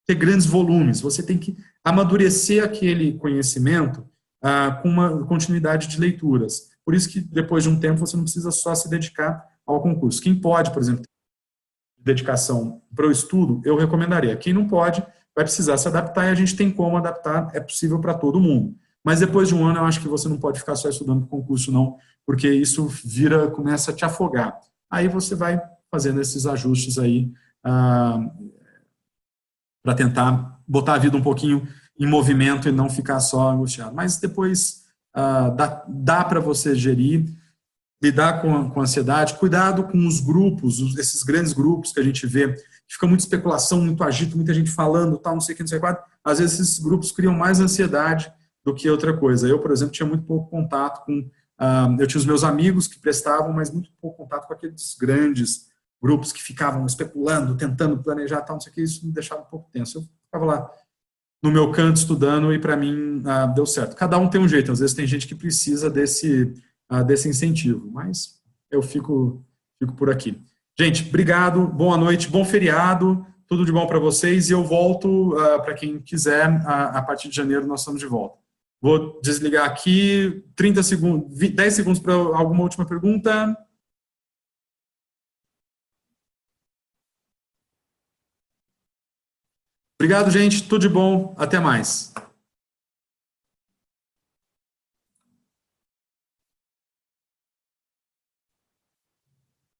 ter grandes volumes. Você tem que amadurecer aquele conhecimento com uma continuidade de leituras. Por isso que, depois de um tempo, você não precisa só se dedicar ao concurso. Quem pode, por exemplo, dedicação para o estudo, eu recomendaria. Quem não pode, vai precisar se adaptar, e a gente tem como adaptar, é possível para todo mundo. Mas depois de um ano, eu acho que você não pode ficar só estudando para o concurso, não, porque isso começa a te afogar. Aí você vai fazendo esses ajustes aí para tentar botar a vida um pouquinho em movimento e não ficar só angustiado. Mas depois dá para você gerir, lidar com a ansiedade, cuidado com os grupos, esses grandes grupos que a gente vê, que fica muita especulação, muito agito, muita gente falando, tal, não sei o que, não sei o que. Às vezes esses grupos criam mais ansiedade do que outra coisa. Eu, por exemplo, tinha muito pouco contato com... eu tinha os meus amigos que prestavam, mas muito pouco contato com aqueles grandes grupos que ficavam especulando, tentando planejar, tal, não sei o que, isso me deixava um pouco tenso. Eu ficava lá no meu canto estudando e para mim deu certo. Cada um tem um jeito, às vezes tem gente que precisa desse incentivo, mas eu fico por aqui. Gente, obrigado, boa noite, bom feriado, tudo de bom para vocês e eu volto para quem quiser, a partir de janeiro nós estamos de volta. Vou desligar aqui, 30 segundos, 10 segundos para alguma última pergunta. Obrigado, gente, tudo de bom, até mais.